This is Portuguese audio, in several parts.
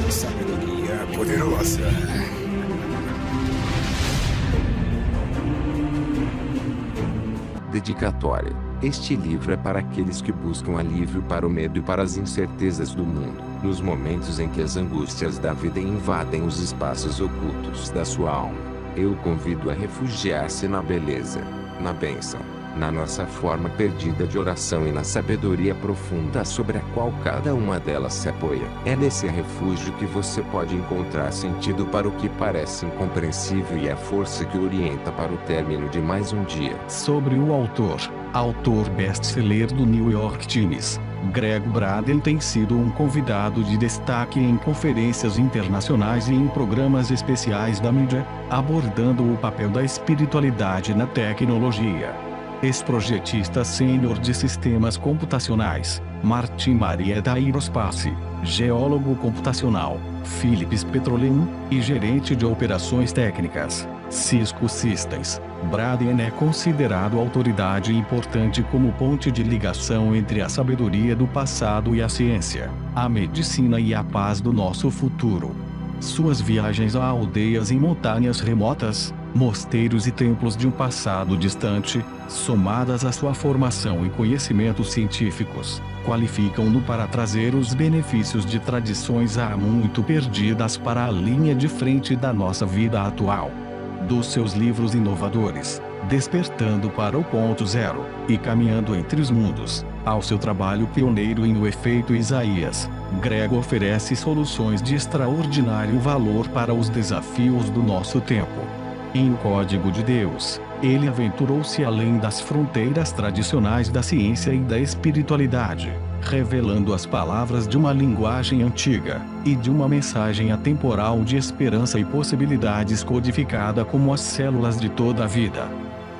Sabedoria poderosa. Dedicatória. Este livro é para aqueles que buscam alívio para o medo e para as incertezas do mundo, nos momentos em que as angústias da vida invadem os espaços ocultos da sua alma. Eu o convido a refugiar-se na beleza, na bênção, na nossa forma perdida de oração e na sabedoria profunda sobre a qual cada uma delas se apoia. É nesse refúgio que você pode encontrar sentido para o que parece incompreensível e a força que orienta para o término de mais um dia. Sobre o autor best-seller do New York Times, Greg Braden tem sido um convidado de destaque em conferências internacionais e em programas especiais da mídia, abordando o papel da espiritualidade na tecnologia. Ex-projetista sênior de sistemas computacionais, Martin Maria da Aerospace, geólogo computacional, Philips Petroleum, e gerente de operações técnicas, Cisco Systems, Braden é considerado autoridade importante como ponte de ligação entre a sabedoria do passado e a ciência, a medicina e a paz do nosso futuro. Suas viagens a aldeias em montanhas remotas, mosteiros e templos de um passado distante, somadas à sua formação e conhecimentos científicos, qualificam-no para trazer os benefícios de tradições há muito perdidas para a linha de frente da nossa vida atual. Dos seus livros inovadores, Despertando para o Ponto Zero e Caminhando entre os Mundos, ao seu trabalho pioneiro em O Efeito Isaías, Greg oferece soluções de extraordinário valor para os desafios do nosso tempo. Em O Código de Deus, ele aventurou-se além das fronteiras tradicionais da ciência e da espiritualidade, revelando as palavras de uma linguagem antiga, e de uma mensagem atemporal de esperança e possibilidades codificada como as células de toda a vida.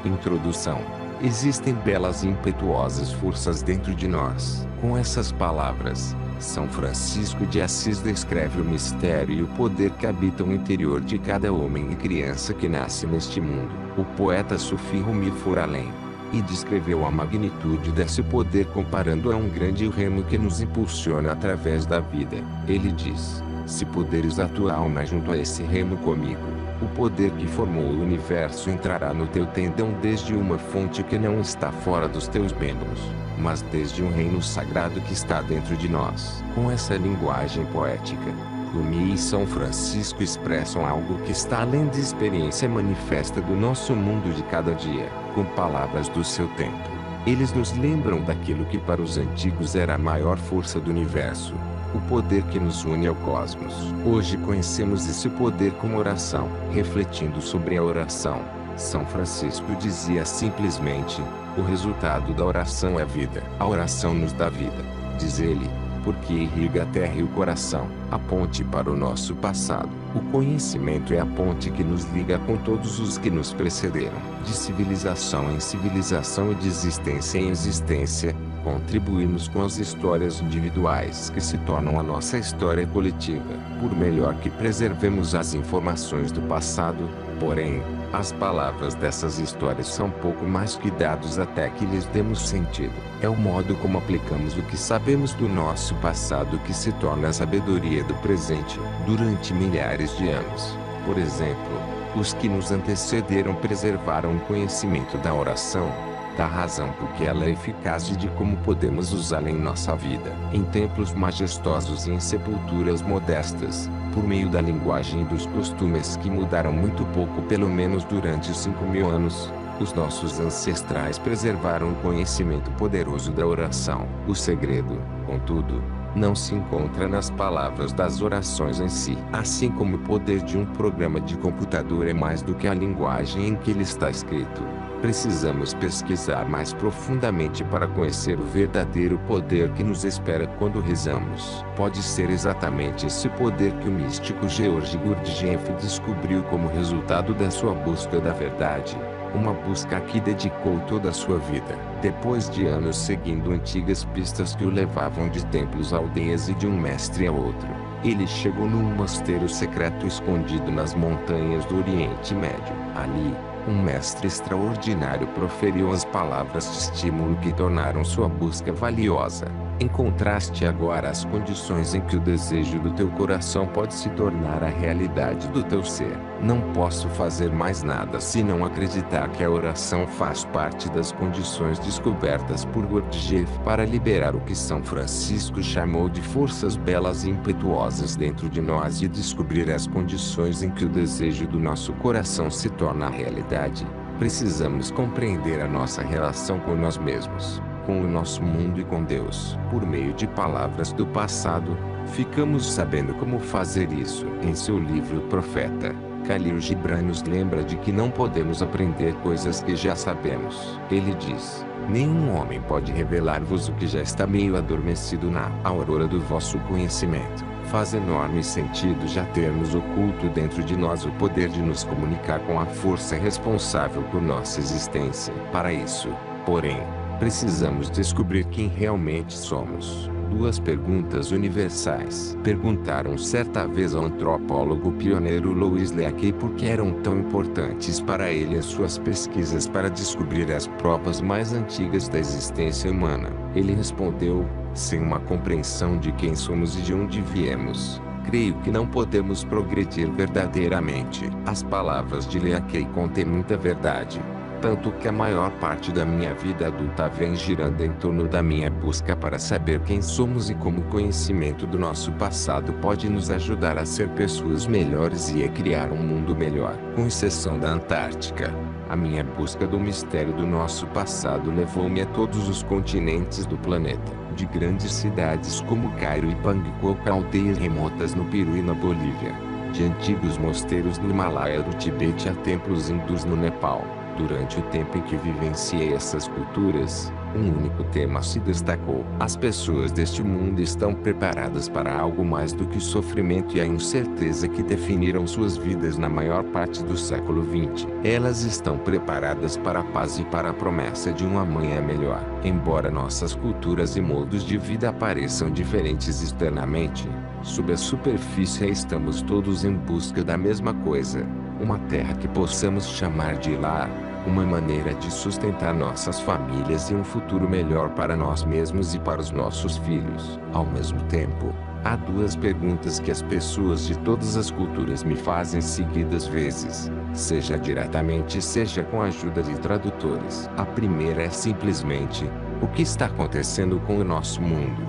Introdução. Existem belas e impetuosas forças dentro de nós. Com essas palavras, São Francisco de Assis descreve o mistério e o poder que habitam no interior de cada homem e criança que nasce neste mundo. O poeta sufi Rumi foi além e descreveu a magnitude desse poder comparando a um grande remo que nos impulsiona através da vida. Ele diz: se puderes a tua alma junto a esse remo comigo, o poder que formou o universo entrará no teu tendão desde uma fonte que não está fora dos teus membros, mas desde um reino sagrado que está dentro de nós. Com essa linguagem poética, Rumi e São Francisco expressam algo que está além da experiência manifesta do nosso mundo de cada dia, com palavras do seu tempo. Eles nos lembram daquilo que para os antigos era a maior força do universo, o poder que nos une ao cosmos. Hoje conhecemos esse poder como oração. Refletindo sobre a oração, São Francisco dizia simplesmente: o resultado da oração é vida. A oração nos dá vida, diz ele, porque irriga a terra e o coração, a ponte para o nosso passado. O conhecimento é a ponte que nos liga com todos os que nos precederam, de civilização em civilização e de existência em existência. Contribuímos com as histórias individuais que se tornam a nossa história coletiva. Por melhor que preservemos as informações do passado, porém, as palavras dessas histórias são pouco mais que dados até que lhes demos sentido. É o modo como aplicamos o que sabemos do nosso passado que se torna a sabedoria do presente, durante milhares de anos. Por exemplo, os que nos antecederam preservaram o conhecimento da oração, da razão porque ela é eficaz e de como podemos usá-la em nossa vida, em templos majestosos e em sepulturas modestas, por meio da linguagem e dos costumes que mudaram muito pouco pelo menos durante 5.000 anos. Os nossos ancestrais preservaram o conhecimento poderoso da oração. O segredo, contudo, não se encontra nas palavras das orações em si. Assim como o poder de um programa de computador é mais do que a linguagem em que ele está escrito, precisamos pesquisar mais profundamente para conhecer o verdadeiro poder que nos espera quando rezamos. Pode ser exatamente esse poder que o místico George Gurdjieff descobriu como resultado da sua busca da verdade. Uma busca a que dedicou toda a sua vida. Depois de anos seguindo antigas pistas que o levavam de templos a aldeias e de um mestre a outro, ele chegou num mosteiro secreto escondido nas montanhas do Oriente Médio. Ali, um mestre extraordinário proferiu as palavras de estímulo que tornaram sua busca valiosa. Encontraste agora as condições em que o desejo do teu coração pode se tornar a realidade do teu ser. Não posso fazer mais nada senão acreditar que a oração faz parte das condições descobertas por Gurdjieff para liberar o que São Francisco chamou de forças belas e impetuosas dentro de nós e descobrir as condições em que o desejo do nosso coração se torna realidade. Precisamos compreender a nossa relação com nós mesmos, com o nosso mundo e com Deus. Por meio de palavras do passado, ficamos sabendo como fazer isso. Em seu livro Profeta, Khalil Gibran nos lembra de que não podemos aprender coisas que já sabemos. Ele diz: nenhum homem pode revelar-vos o que já está meio adormecido na aurora do vosso conhecimento. Faz enorme sentido já termos oculto dentro de nós o poder de nos comunicar com a força responsável por nossa existência. Para isso, porém, precisamos descobrir quem realmente somos. Duas perguntas universais perguntaram certa vez ao antropólogo pioneiro Louis Leakey por que eram tão importantes para ele as suas pesquisas para descobrir as provas mais antigas da existência humana. Ele respondeu: sem uma compreensão de quem somos e de onde viemos, creio que não podemos progredir verdadeiramente. As palavras de Leakey contêm muita verdade, tanto que a maior parte da minha vida adulta vem girando em torno da minha busca para saber quem somos e como o conhecimento do nosso passado pode nos ajudar a ser pessoas melhores e a criar um mundo melhor. Com exceção da Antártica, a minha busca do mistério do nosso passado levou-me a todos os continentes do planeta, de grandes cidades como Cairo e Bangkok a aldeias remotas no Peru e na Bolívia, de antigos mosteiros no Himalaia do Tibete a templos hindus no Nepal. Durante o tempo em que vivenciei essas culturas, um único tema se destacou: as pessoas deste mundo estão preparadas para algo mais do que o sofrimento e a incerteza que definiram suas vidas na maior parte do século XX. Elas estão preparadas para a paz e para a promessa de um amanhã melhor. Embora nossas culturas e modos de vida pareçam diferentes externamente, sob a superfície estamos todos em busca da mesma coisa: uma terra que possamos chamar de lar, uma maneira de sustentar nossas famílias e um futuro melhor para nós mesmos e para os nossos filhos. Ao mesmo tempo, há duas perguntas que as pessoas de todas as culturas me fazem seguidas vezes, seja diretamente seja com a ajuda de tradutores. A primeira é simplesmente: o que está acontecendo com o nosso mundo?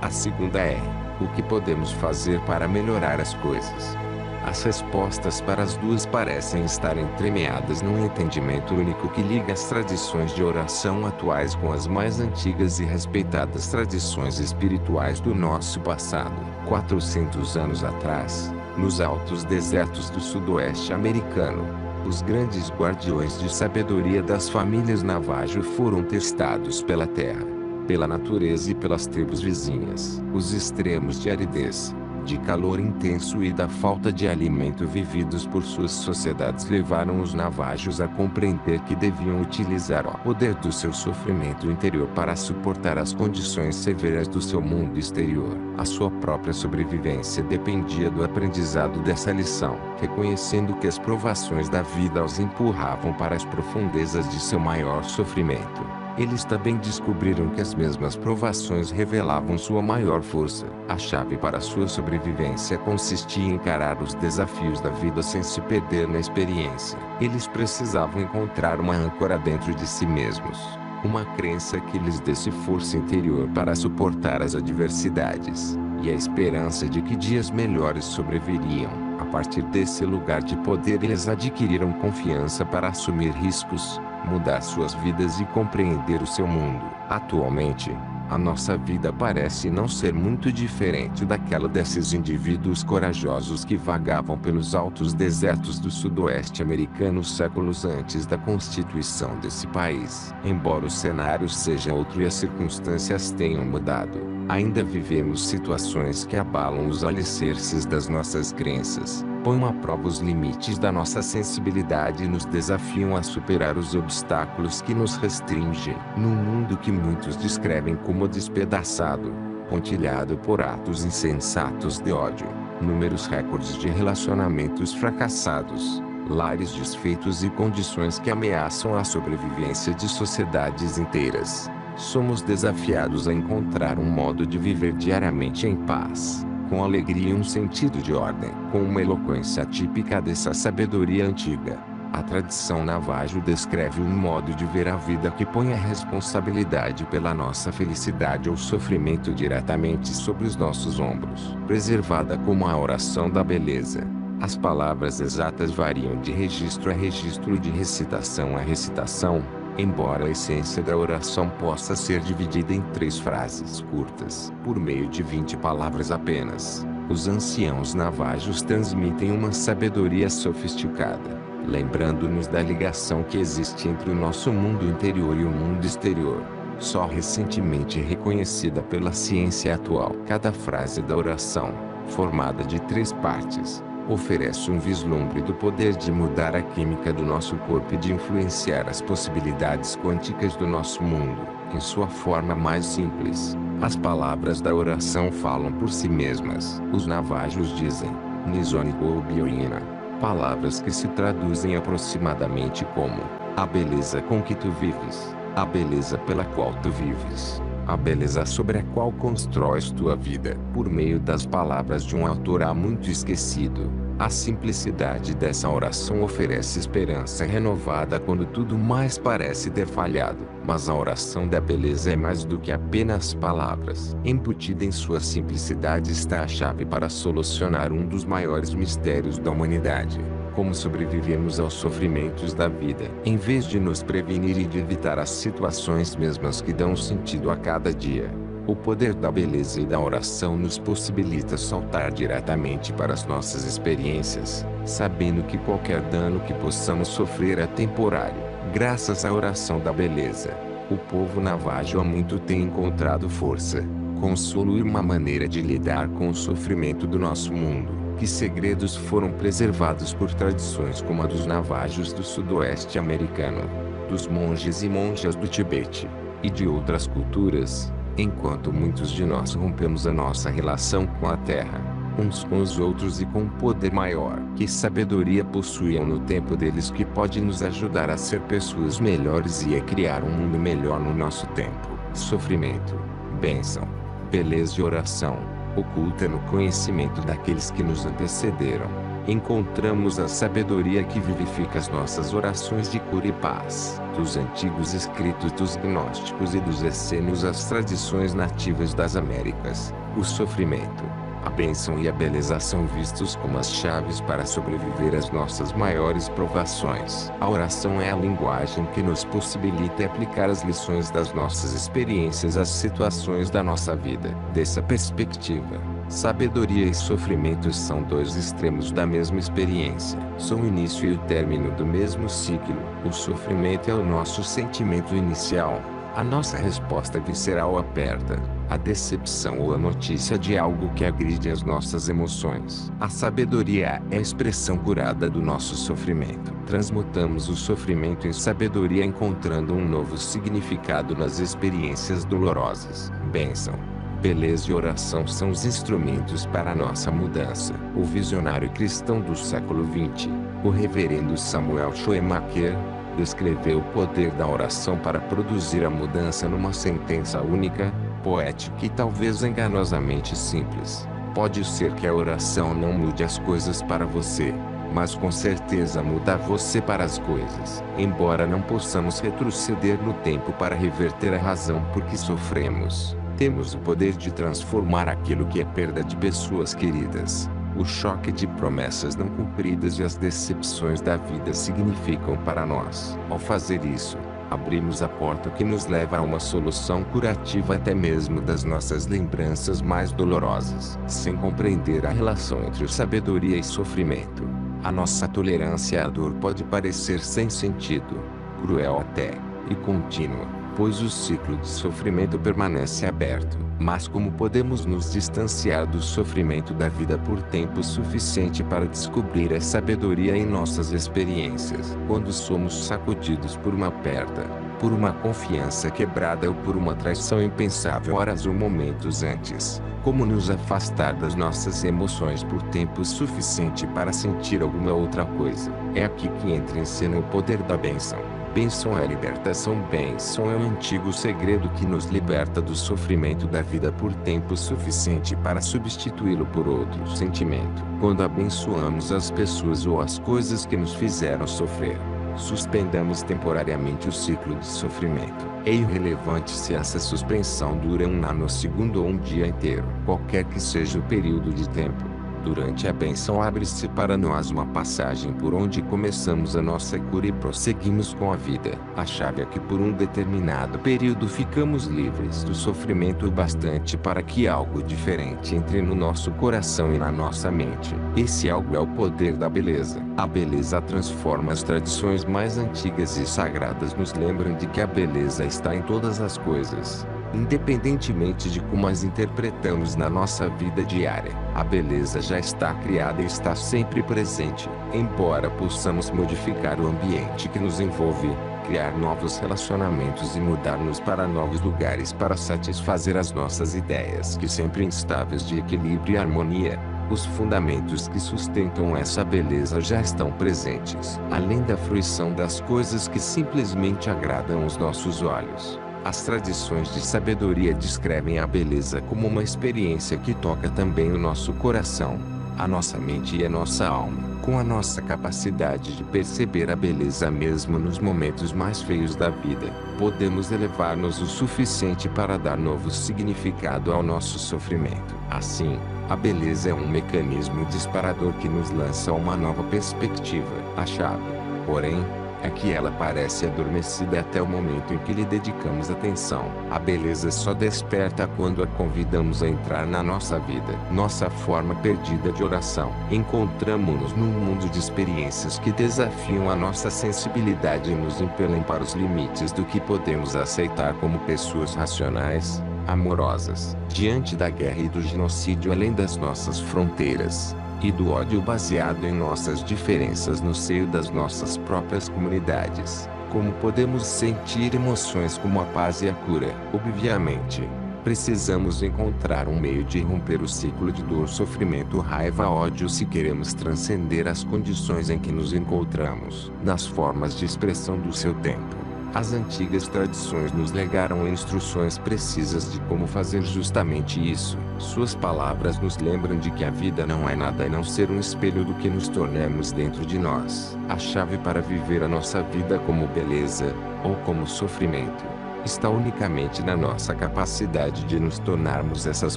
A segunda é: o que podemos fazer para melhorar as coisas? As respostas para as duas parecem estar entremeadas num entendimento único que liga as tradições de oração atuais com as mais antigas e respeitadas tradições espirituais do nosso passado. 400 anos atrás, nos altos desertos do sudoeste americano, os grandes guardiões de sabedoria das famílias Navajo foram testados pela terra, pela natureza e pelas tribos vizinhas. Os extremos de aridez, de calor intenso e da falta de alimento vividos por suas sociedades levaram os navajos a compreender que deviam utilizar o poder do seu sofrimento interior para suportar as condições severas do seu mundo exterior. A sua própria sobrevivência dependia do aprendizado dessa lição, reconhecendo que as provações da vida os empurravam para as profundezas de seu maior sofrimento. Eles também descobriram que as mesmas provações revelavam sua maior força. A chave para sua sobrevivência consistia em encarar os desafios da vida sem se perder na experiência. Eles precisavam encontrar uma âncora dentro de si mesmos, uma crença que lhes desse força interior para suportar as adversidades, e a esperança de que dias melhores sobreviriam. A partir desse lugar de poder eles adquiriram confiança para assumir riscos, mudar suas vidas e compreender o seu mundo. Atualmente, a nossa vida parece não ser muito diferente daquela desses indivíduos corajosos que vagavam pelos altos desertos do sudoeste americano séculos antes da constituição desse país. Embora o cenário seja outro e as circunstâncias tenham mudado, ainda vivemos situações que abalam os alicerces das nossas crenças, põem à prova os limites da nossa sensibilidade e nos desafiam a superar os obstáculos que nos restringem. Num mundo que muitos descrevem como despedaçado, pontilhado por atos insensatos de ódio, números recordes de relacionamentos fracassados, lares desfeitos e condições que ameaçam a sobrevivência de sociedades inteiras, somos desafiados a encontrar um modo de viver diariamente em paz, com alegria e um sentido de ordem, com uma eloquência típica dessa sabedoria antiga. A tradição Navajo descreve um modo de ver a vida que põe a responsabilidade pela nossa felicidade ou sofrimento diretamente sobre os nossos ombros, preservada como a oração da beleza. As palavras exatas variam de registro a registro e de recitação a recitação, embora a essência da oração possa ser dividida em 3 frases curtas, por meio de 20 palavras apenas. Os anciãos navajos transmitem uma sabedoria sofisticada, lembrando-nos da ligação que existe entre o nosso mundo interior e o mundo exterior, só recentemente reconhecida pela ciência atual. Cada frase da oração, formada de 3 partes, oferece um vislumbre do poder de mudar a química do nosso corpo e de influenciar as possibilidades quânticas do nosso mundo. Em sua forma mais simples, as palavras da oração falam por si mesmas. Os navajos dizem, Nizoni Gobioina, palavras que se traduzem aproximadamente como, a beleza com que tu vives, a beleza pela qual tu vives, a beleza sobre a qual constróis tua vida. Por meio das palavras de um autor há muito esquecido, a simplicidade dessa oração oferece esperança renovada quando tudo mais parece ter falhado. Mas a oração da beleza é mais do que apenas palavras. Embutida em sua simplicidade está a chave para solucionar um dos maiores mistérios da humanidade: como sobrevivemos aos sofrimentos da vida, em vez de nos prevenir e de evitar as situações mesmas que dão sentido a cada dia. O poder da beleza e da oração nos possibilita saltar diretamente para as nossas experiências, sabendo que qualquer dano que possamos sofrer é temporário, graças à oração da beleza. O povo navajo há muito tem encontrado força, consolo e uma maneira de lidar com o sofrimento do nosso mundo. Que segredos foram preservados por tradições como a dos navajos do sudoeste americano, dos monges e monjas do Tibete, e de outras culturas, enquanto muitos de nós rompemos a nossa relação com a terra, uns com os outros e com um poder maior. Que sabedoria possuíam no tempo deles que pode nos ajudar a ser pessoas melhores e a criar um mundo melhor no nosso tempo. Sofrimento, bênção, beleza e oração, oculta no conhecimento daqueles que nos antecederam. Encontramos a sabedoria que vivifica as nossas orações de cura e paz. Dos antigos escritos dos gnósticos e dos essênios às tradições nativas das Américas, o sofrimento, a bênção e a beleza são vistos como as chaves para sobreviver às nossas maiores provações. A oração é a linguagem que nos possibilita aplicar as lições das nossas experiências às situações da nossa vida. Dessa perspectiva, sabedoria e sofrimento são 2 extremos da mesma experiência. São o início e o término do mesmo ciclo. O sofrimento é o nosso sentimento inicial, a nossa resposta visceral à perda, a decepção ou a notícia de algo que agride as nossas emoções. A sabedoria é a expressão curada do nosso sofrimento. Transmutamos o sofrimento em sabedoria, encontrando um novo significado nas experiências dolorosas. Bênção, beleza e oração são os instrumentos para a nossa mudança. O visionário cristão do século XX, o reverendo Samuel Schoemaker, descreveu o poder da oração para produzir a mudança numa sentença única, poética e talvez enganosamente simples. Pode ser que a oração não mude as coisas para você, mas com certeza muda você para as coisas. Embora não possamos retroceder no tempo para reverter a razão por que sofremos, temos o poder de transformar aquilo que é perda de pessoas queridas, o choque de promessas não cumpridas e as decepções da vida significam para nós. Ao fazer isso, abrimos a porta que nos leva a uma solução curativa até mesmo das nossas lembranças mais dolorosas. Sem compreender a relação entre sabedoria e sofrimento, a nossa tolerância à dor pode parecer sem sentido, cruel até, e contínua, pois o ciclo de sofrimento permanece aberto. Mas como podemos nos distanciar do sofrimento da vida por tempo suficiente para descobrir a sabedoria em nossas experiências? Quando somos sacudidos por uma perda, por uma confiança quebrada ou por uma traição impensável horas ou momentos antes, como nos afastar das nossas emoções por tempo suficiente para sentir alguma outra coisa? É aqui que entra em cena o poder da bênção, Bênção é libertação. Bênção é um antigo segredo que nos liberta do sofrimento da vida por tempo suficiente para substituí-lo por outro sentimento. Quando abençoamos as pessoas ou as coisas que nos fizeram sofrer, suspendamos temporariamente o ciclo de sofrimento. É irrelevante se essa suspensão dura um nanosegundo ou um dia inteiro. Qualquer que seja o período de tempo, durante a bênção abre-se para nós uma passagem por onde começamos a nossa cura e prosseguimos com a vida. A chave é que por um determinado período ficamos livres do sofrimento o bastante para que algo diferente entre no nosso coração e na nossa mente. Esse algo é o poder da beleza. A beleza transforma. As tradições mais antigas e sagradas nos lembram de que a beleza está em todas as coisas, independentemente de como as interpretamos na nossa vida diária. A beleza já está criada e está sempre presente. Embora possamos modificar o ambiente que nos envolve, criar novos relacionamentos e mudar-nos para novos lugares para satisfazer as nossas ideias que sempre instáveis de equilíbrio e harmonia, os fundamentos que sustentam essa beleza já estão presentes. Além da fruição das coisas que simplesmente agradam os nossos olhos, as tradições de sabedoria descrevem a beleza como uma experiência que toca também o nosso coração, a nossa mente e a nossa alma. Com a nossa capacidade de perceber a beleza mesmo nos momentos mais feios da vida, podemos elevar-nos o suficiente para dar novo significado ao nosso sofrimento. Assim, a beleza é um mecanismo disparador que nos lança a uma nova perspectiva. A chave, porém, é que ela parece adormecida até o momento em que lhe dedicamos atenção. A beleza só desperta quando a convidamos a entrar na nossa vida. Nossa forma perdida de oração. Encontramos-nos num mundo de experiências que desafiam a nossa sensibilidade e nos impelem para os limites do que podemos aceitar como pessoas racionais, amorosas. Diante da guerra e do genocídio além das nossas fronteiras, e do ódio baseado em nossas diferenças no seio das nossas próprias comunidades, como podemos sentir emoções como a paz e a cura? Obviamente, precisamos encontrar um meio de romper o ciclo de dor, sofrimento, raiva, ódio se queremos transcender as condições em que nos encontramos. Nas formas de expressão do seu tempo, as antigas tradições nos legaram instruções precisas de como fazer justamente isso. Suas palavras nos lembram de que a vida não é nada a não ser um espelho do que nos tornamos dentro de nós. A chave para viver a nossa vida como beleza, ou como sofrimento, está unicamente na nossa capacidade de nos tornarmos essas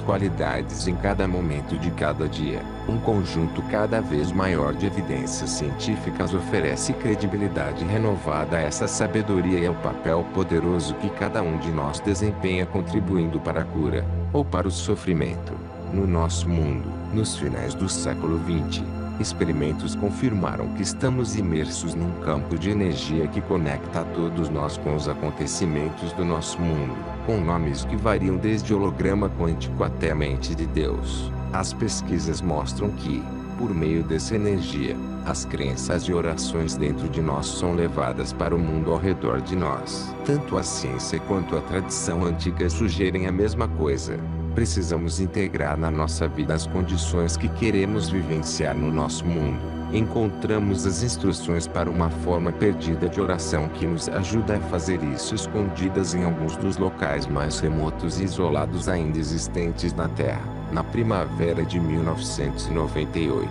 qualidades em cada momento de cada dia. Um conjunto cada vez maior de evidências científicas oferece credibilidade renovada a essa sabedoria e ao papel poderoso que cada um de nós desempenha contribuindo para a cura, ou para o sofrimento, no nosso mundo. Nos finais do século XX, experimentos confirmaram que estamos imersos num campo de energia que conecta a todos nós com os acontecimentos do nosso mundo, com nomes que variam desde holograma quântico até a mente de Deus. As pesquisas mostram que, por meio dessa energia, as crenças e orações dentro de nós são levadas para o mundo ao redor de nós. Tanto a ciência quanto a tradição antiga sugerem a mesma coisa. Precisamos integrar na nossa vida as condições que queremos vivenciar no nosso mundo. Encontramos as instruções para uma forma perdida de oração que nos ajuda a fazer isso escondidas em alguns dos locais mais remotos e isolados ainda existentes na Terra. Na primavera de 1998,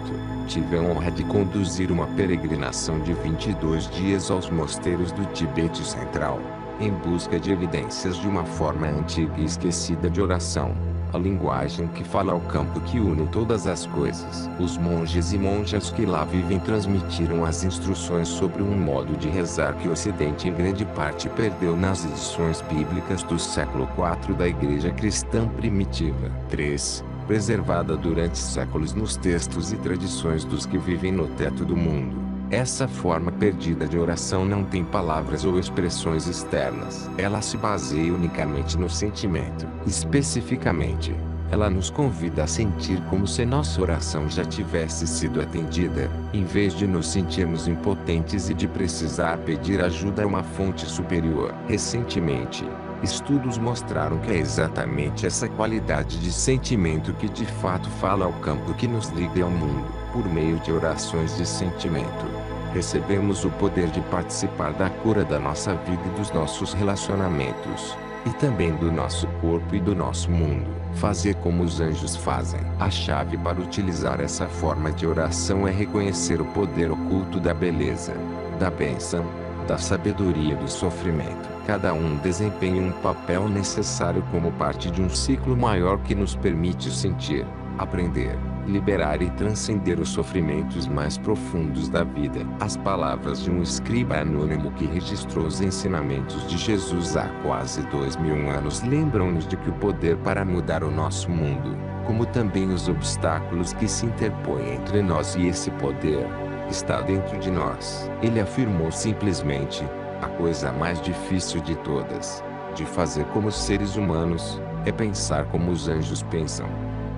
tive a honra de conduzir uma peregrinação de 22 dias aos mosteiros do Tibete Central, em busca de evidências de uma forma antiga e esquecida de oração. A linguagem que fala ao campo que une todas as coisas. Os monges e monjas que lá vivem transmitiram as instruções sobre um modo de rezar que o Ocidente em grande parte perdeu nas edições bíblicas do século IV da Igreja Cristã Primitiva. 3. Preservada durante séculos nos textos e tradições dos que vivem no teto do mundo. Essa forma perdida de oração não tem palavras ou expressões externas. Ela se baseia unicamente no sentimento. Especificamente, ela nos convida a sentir como se nossa oração já tivesse sido atendida, em vez de nos sentirmos impotentes e de precisar pedir ajuda a uma fonte superior. Recentemente, estudos mostraram que é exatamente essa qualidade de sentimento que de fato fala ao campo que nos liga ao mundo, por meio de orações de sentimento. Recebemos o poder de participar da cura da nossa vida e dos nossos relacionamentos, e também do nosso corpo e do nosso mundo. Fazer como os anjos fazem. A chave para utilizar essa forma de oração é reconhecer o poder oculto da beleza, da bênção, da sabedoria e do sofrimento. Cada um desempenha um papel necessário como parte de um ciclo maior que nos permite sentir, aprender, liberar e transcender os sofrimentos mais profundos da vida. As palavras de um escriba anônimo que registrou os ensinamentos de Jesus há quase 2000 anos lembram-nos de que o poder para mudar o nosso mundo, como também os obstáculos que se interpõem entre nós e esse poder, está dentro de nós. Ele afirmou simplesmente: a coisa mais difícil de todas, de fazer como os seres humanos, é pensar como os anjos pensam.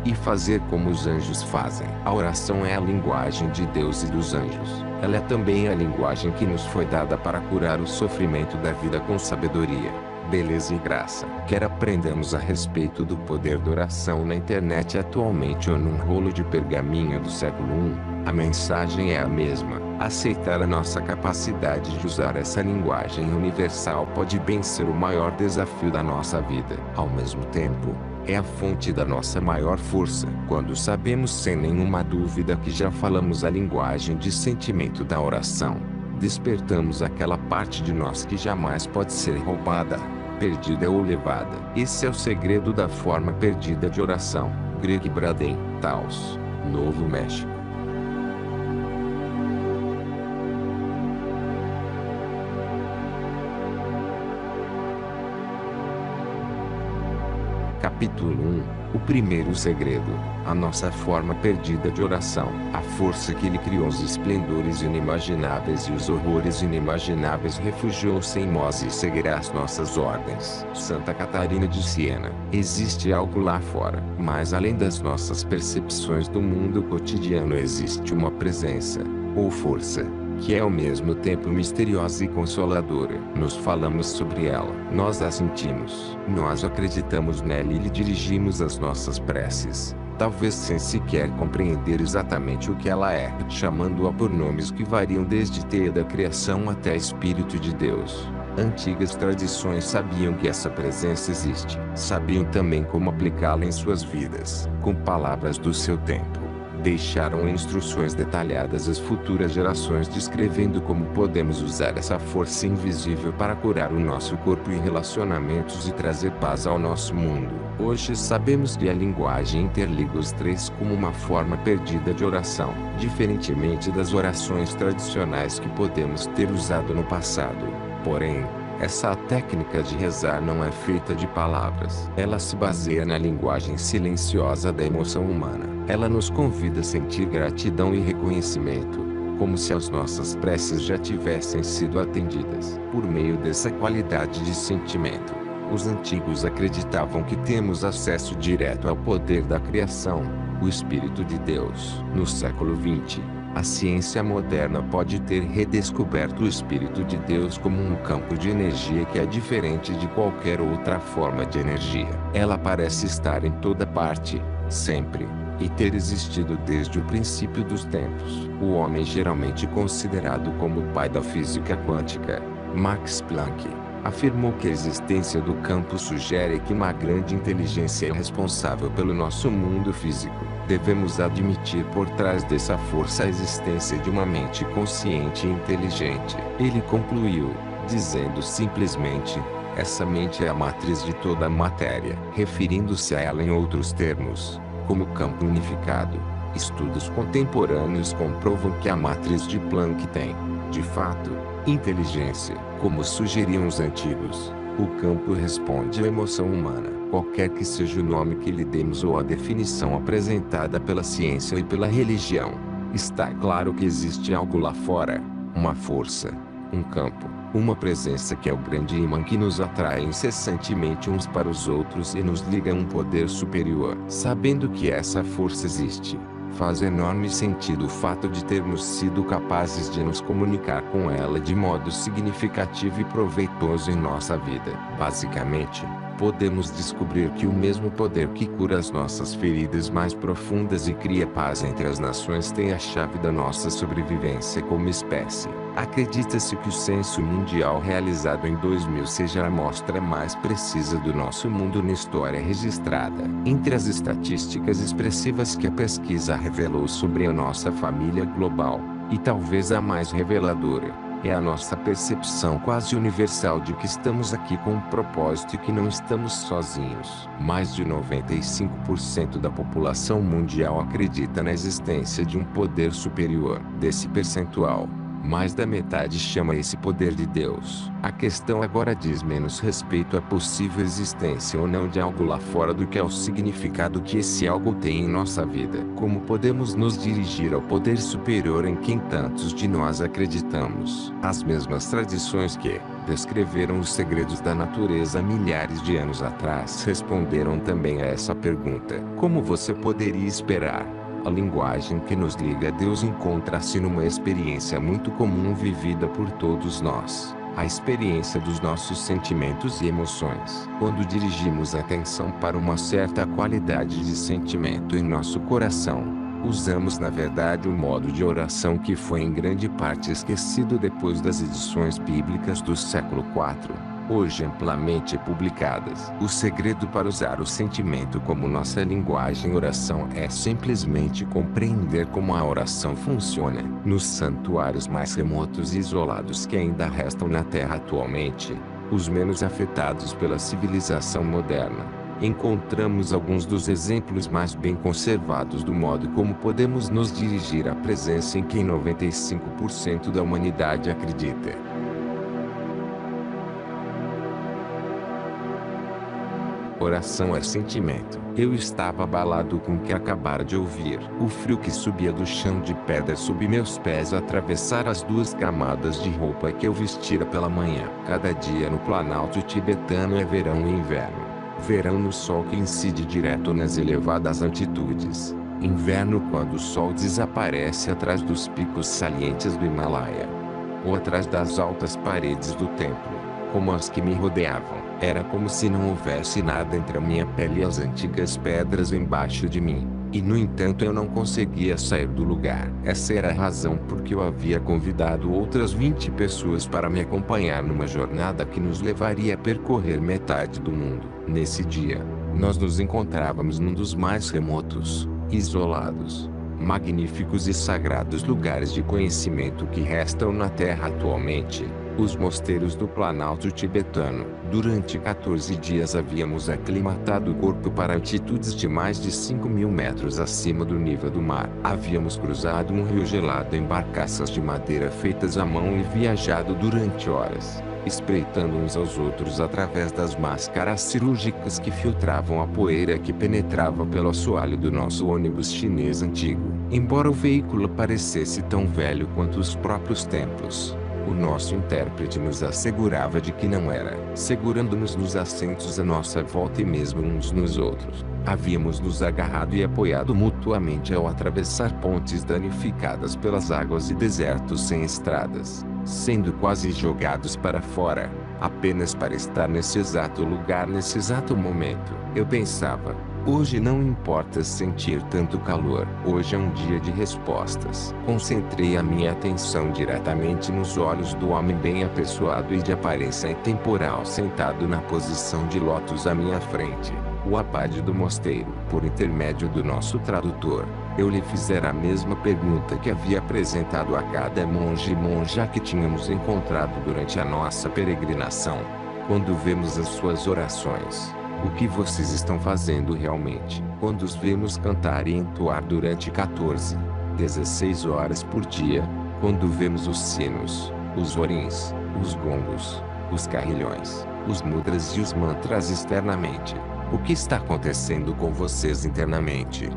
E fazer como os anjos fazem. A oração é a linguagem de Deus e dos anjos. Ela é também a linguagem que nos foi dada para curar o sofrimento da vida com sabedoria, beleza e graça. Quer aprendamos a respeito do poder da oração na internet atualmente ou num rolo de pergaminho do século I, a mensagem é a mesma. Aceitar a nossa capacidade de usar essa linguagem universal pode bem ser o maior desafio da nossa vida. Ao mesmo tempo, é a fonte da nossa maior força. Quando sabemos sem nenhuma dúvida que já falamos a linguagem de sentimento da oração, despertamos aquela parte de nós que jamais pode ser roubada, perdida ou levada. Esse é o segredo da forma perdida de oração. Greg Braden, Taos, Novo México. Capítulo 1. O primeiro segredo. A nossa forma perdida de oração. A força que lhe criou os esplendores inimagináveis e os horrores inimagináveis refugiou-se em nós e seguirá as nossas ordens. Santa Catarina de Siena. Existe algo lá fora, mas além das nossas percepções do mundo cotidiano existe uma presença, ou força, que é ao mesmo tempo misteriosa e consoladora. Nos falamos sobre ela, nós a sentimos, nós acreditamos nela e lhe dirigimos as nossas preces, talvez sem sequer compreender exatamente o que ela é, chamando-a por nomes que variam desde teia da criação até Espírito de Deus. Antigas tradições sabiam que essa presença existe, sabiam também como aplicá-la em suas vidas, com palavras do seu tempo. Deixaram instruções detalhadas às futuras gerações descrevendo como podemos usar essa força invisível para curar o nosso corpo e relacionamentos e trazer paz ao nosso mundo. Hoje sabemos que a linguagem interliga os três como uma forma perdida de oração, diferentemente das orações tradicionais que podemos ter usado no passado. Porém, essa técnica de rezar não é feita de palavras. Ela se baseia na linguagem silenciosa da emoção humana. Ela nos convida a sentir gratidão e reconhecimento, como se as nossas preces já tivessem sido atendidas. Por meio dessa qualidade de sentimento, os antigos acreditavam que temos acesso direto ao poder da criação, o Espírito de Deus. No século XX, a ciência moderna pode ter redescoberto o Espírito de Deus como um campo de energia que é diferente de qualquer outra forma de energia. Ela parece estar em toda parte, sempre, e ter existido desde o princípio dos tempos. O homem geralmente considerado como o pai da física quântica, Max Planck, afirmou que a existência do campo sugere que uma grande inteligência é responsável pelo nosso mundo físico. Devemos admitir por trás dessa força a existência de uma mente consciente e inteligente. Ele concluiu, dizendo simplesmente: essa mente é a matriz de toda a matéria. Referindo-se a ela em outros termos, como campo unificado, estudos contemporâneos comprovam que a matriz de Planck tem, de fato, inteligência. Como sugeriam os antigos, o campo responde à emoção humana. Qualquer que seja o nome que lhe demos ou a definição apresentada pela ciência e pela religião, está claro que existe algo lá fora, uma força, um campo, uma presença que é o grande imã que nos atrai incessantemente uns para os outros e nos liga a um poder superior. Sabendo que essa força existe, faz enorme sentido o fato de termos sido capazes de nos comunicar com ela de modo significativo e proveitoso em nossa vida. Basicamente, podemos descobrir que o mesmo poder que cura as nossas feridas mais profundas e cria paz entre as nações tem a chave da nossa sobrevivência como espécie. Acredita-se que o censo mundial realizado em 2000 seja a amostra mais precisa do nosso mundo na história registrada. Entre as estatísticas expressivas que a pesquisa revelou sobre a nossa família global, e talvez a mais reveladora, é a nossa percepção quase universal de que estamos aqui com um propósito e que não estamos sozinhos. Mais de 95% da população mundial acredita na existência de um poder superior. Desse percentual, mais da metade chama esse poder de Deus. A questão agora diz menos respeito à possível existência ou não de algo lá fora do que ao significado que esse algo tem em nossa vida. Como podemos nos dirigir ao poder superior em quem tantos de nós acreditamos? As mesmas tradições que descreveram os segredos da natureza há milhares de anos atrás responderam também a essa pergunta. Como você poderia esperar? A linguagem que nos liga a Deus encontra-se numa experiência muito comum vivida por todos nós. A experiência dos nossos sentimentos e emoções. Quando dirigimos a atenção para uma certa qualidade de sentimento em nosso coração, usamos na verdade o modo de oração que foi em grande parte esquecido depois das edições bíblicas do século IV. Hoje amplamente publicadas. O segredo para usar o sentimento como nossa linguagem oração é simplesmente compreender como a oração funciona. Nos santuários mais remotos e isolados que ainda restam na Terra atualmente, os menos afetados pela civilização moderna, encontramos alguns dos exemplos mais bem conservados do modo como podemos nos dirigir à presença em quem 95% da humanidade acredita. Oração é sentimento. Eu estava abalado com o que acabara de ouvir. O frio que subia do chão de pedra sob meus pés atravessara as duas camadas de roupa que eu vestira pela manhã. Cada dia no Planalto tibetano é verão e inverno. Verão no sol que incide direto nas elevadas altitudes. Inverno quando o sol desaparece atrás dos picos salientes do Himalaia. Ou atrás das altas paredes do templo, como as que me rodeavam. Era como se não houvesse nada entre a minha pele e as antigas pedras embaixo de mim. E no entanto eu não conseguia sair do lugar. Essa era a razão por que eu havia convidado outras 20 pessoas para me acompanhar numa jornada que nos levaria a percorrer metade do mundo. Nesse dia, nós nos encontrávamos num dos mais remotos, isolados, magníficos e sagrados lugares de conhecimento que restam na Terra atualmente. Os mosteiros do Planalto tibetano. Durante 14 dias havíamos aclimatado o corpo para altitudes de mais de 5.000 metros acima do nível do mar. Havíamos cruzado um rio gelado em barcaças de madeira feitas à mão e viajado durante horas, espreitando uns aos outros através das máscaras cirúrgicas que filtravam a poeira que penetrava pelo assoalho do nosso ônibus chinês antigo. Embora o veículo parecesse tão velho quanto os próprios templos, o nosso intérprete nos assegurava de que não era. Segurando-nos nos assentos à nossa volta e mesmo uns nos outros, havíamos nos agarrado e apoiado mutuamente ao atravessar pontes danificadas pelas águas e desertos sem estradas, sendo quase jogados para fora, apenas para estar nesse exato lugar nesse exato momento. Eu pensava, hoje não importa sentir tanto calor. Hoje é um dia de respostas. Concentrei a minha atenção diretamente nos olhos do homem bem apessoado e de aparência intemporal sentado na posição de lótus à minha frente, o abade do mosteiro. Por intermédio do nosso tradutor, eu lhe fizera a mesma pergunta que havia apresentado a cada monge e monja que tínhamos encontrado durante a nossa peregrinação. Quando vemos as suas orações, o que vocês estão fazendo realmente? Quando os vemos cantar e entoar durante 14, 16 horas por dia, quando vemos os sinos, os orins, os gongos, os carrilhões, os mudras e os mantras externamente, o que está acontecendo com vocês internamente?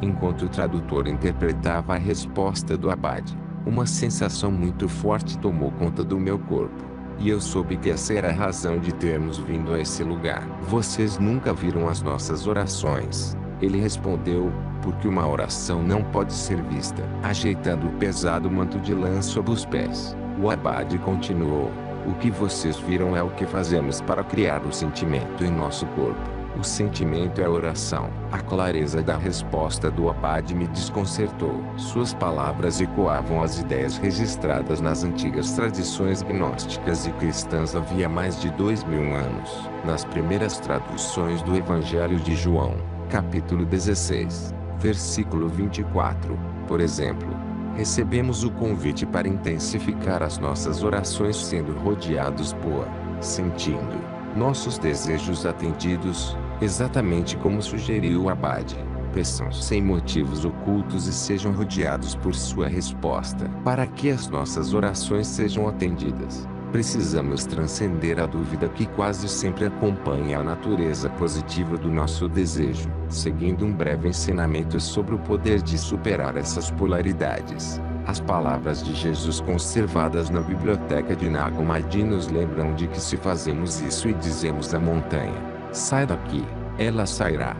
Enquanto o tradutor interpretava a resposta do abade, uma sensação muito forte tomou conta do meu corpo. E eu soube que essa era a razão de termos vindo a esse lugar. Vocês nunca viram as nossas orações. Ele respondeu, porque uma oração não pode ser vista. Ajeitando o pesado manto de lã sob os pés, o abade continuou. O que vocês viram é o que fazemos para criar o sentimento em nosso corpo. O sentimento é a oração. A clareza da resposta do abade me desconcertou. Suas palavras ecoavam as ideias registradas nas antigas tradições gnósticas e cristãs havia mais de 2000 anos. Nas primeiras traduções do Evangelho de João, capítulo 16, versículo 24, por exemplo, recebemos o convite para intensificar as nossas orações sendo rodeados por, sentindo, nossos desejos atendidos, exatamente como sugeriu o abade. Peçam sem motivos ocultos e sejam rodeados por sua resposta. Para que as nossas orações sejam atendidas, precisamos transcender a dúvida que quase sempre acompanha a natureza positiva do nosso desejo. Seguindo um breve ensinamento sobre o poder de superar essas polaridades, as palavras de Jesus conservadas na biblioteca de Nag Hammadi nos lembram de que se fazemos isso e dizemos à montanha, sai daqui, ela sairá.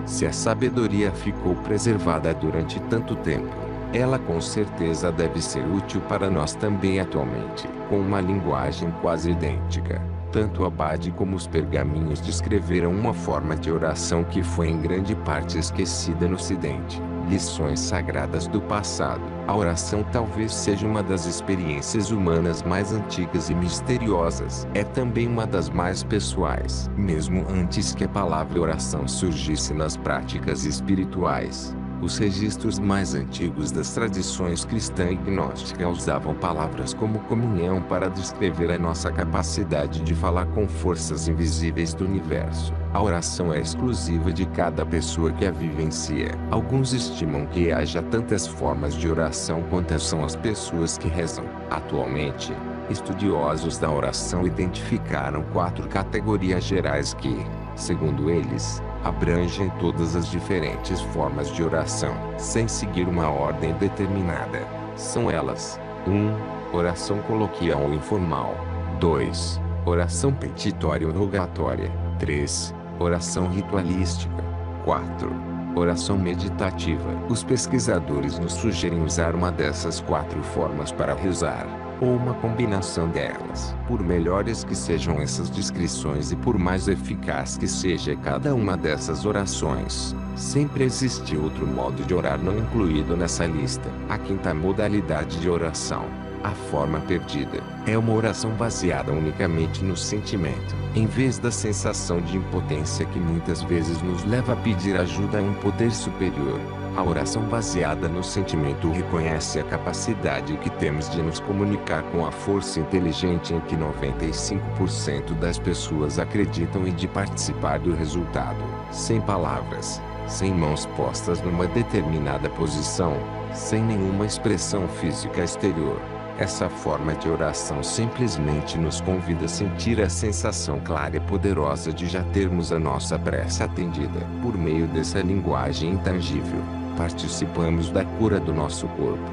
Se a sabedoria ficou preservada durante tanto tempo, ela com certeza deve ser útil para nós também atualmente. Com uma linguagem quase idêntica, tanto o abade como os pergaminhos descreveram uma forma de oração que foi em grande parte esquecida no Ocidente. Lições sagradas do passado. A oração talvez seja uma das experiências humanas mais antigas e misteriosas. É também uma das mais pessoais. Mesmo antes que a palavra oração surgisse nas práticas espirituais, os registros mais antigos das tradições cristã e gnóstica usavam palavras como comunhão para descrever a nossa capacidade de falar com forças invisíveis do universo. A oração é exclusiva de cada pessoa que a vivencia. Alguns estimam que haja tantas formas de oração quantas são as pessoas que rezam. Atualmente, estudiosos da oração identificaram 4 categorias gerais que, segundo eles, abrangem todas as diferentes formas de oração, sem seguir uma ordem determinada. São elas: 1. Oração coloquial ou informal. 2. Oração petitória ou rogatória. 3. Oração ritualística. 4. Oração meditativa. Os pesquisadores nos sugerem usar uma dessas 4 formas para rezar, ou uma combinação delas. Por melhores que sejam essas descrições e por mais eficaz que seja cada uma dessas orações, sempre existe outro modo de orar não incluído nessa lista. A 5ª modalidade de oração, a forma perdida, é uma oração baseada unicamente no sentimento, em vez da sensação de impotência que muitas vezes nos leva a pedir ajuda a um poder superior. A oração baseada no sentimento reconhece a capacidade que temos de nos comunicar com a força inteligente em que 95% das pessoas acreditam e de participar do resultado, sem palavras, sem mãos postas numa determinada posição, sem nenhuma expressão física exterior. Essa forma de oração simplesmente nos convida a sentir a sensação clara e poderosa de já termos a nossa prece atendida. Por meio dessa linguagem intangível, participamos da cura do nosso corpo,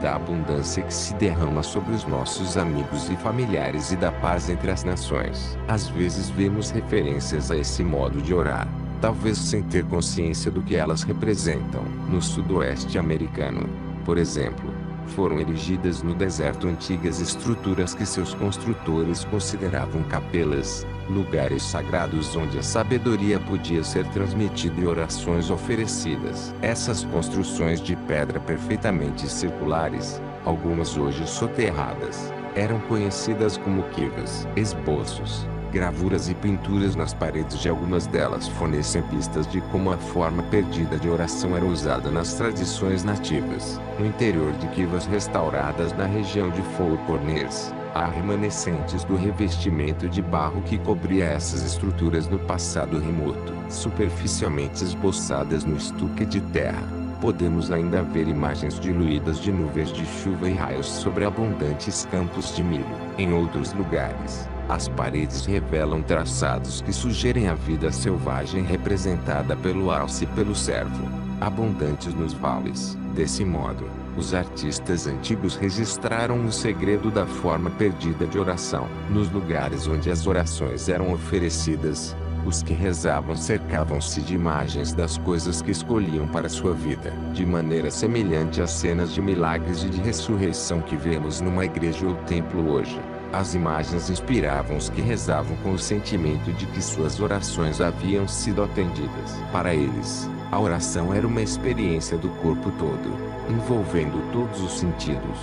da abundância que se derrama sobre os nossos amigos e familiares e da paz entre as nações. Às vezes vemos referências a esse modo de orar, talvez sem ter consciência do que elas representam. No sudoeste americano, por exemplo, foram erigidas no deserto antigas estruturas que seus construtores consideravam capelas, lugares sagrados onde a sabedoria podia ser transmitida e orações oferecidas. Essas construções de pedra perfeitamente circulares, algumas hoje soterradas, eram conhecidas como kivas. Esboços, gravuras e pinturas nas paredes de algumas delas fornecem pistas de como a forma perdida de oração era usada nas tradições nativas. No interior de kivas restauradas na região de Four Corners, há remanescentes do revestimento de barro que cobria essas estruturas no passado remoto. Superficialmente esboçadas no estuque de terra, podemos ainda ver imagens diluídas de nuvens de chuva e raios sobre abundantes campos de milho. Em outros lugares, as paredes revelam traçados que sugerem a vida selvagem representada pelo alce e pelo cervo, abundantes nos vales. Desse modo, os artistas antigos registraram o segredo da forma perdida de oração. Nos lugares onde as orações eram oferecidas, Os que rezavam cercavam-se de imagens das coisas que escolhiam para sua vida, de maneira semelhante às cenas de milagres e de ressurreição que vemos numa igreja ou templo hoje. As imagens inspiravam os que rezavam com o sentimento de que suas orações haviam sido atendidas. Para eles, a oração era uma experiência do corpo todo, envolvendo todos os sentidos.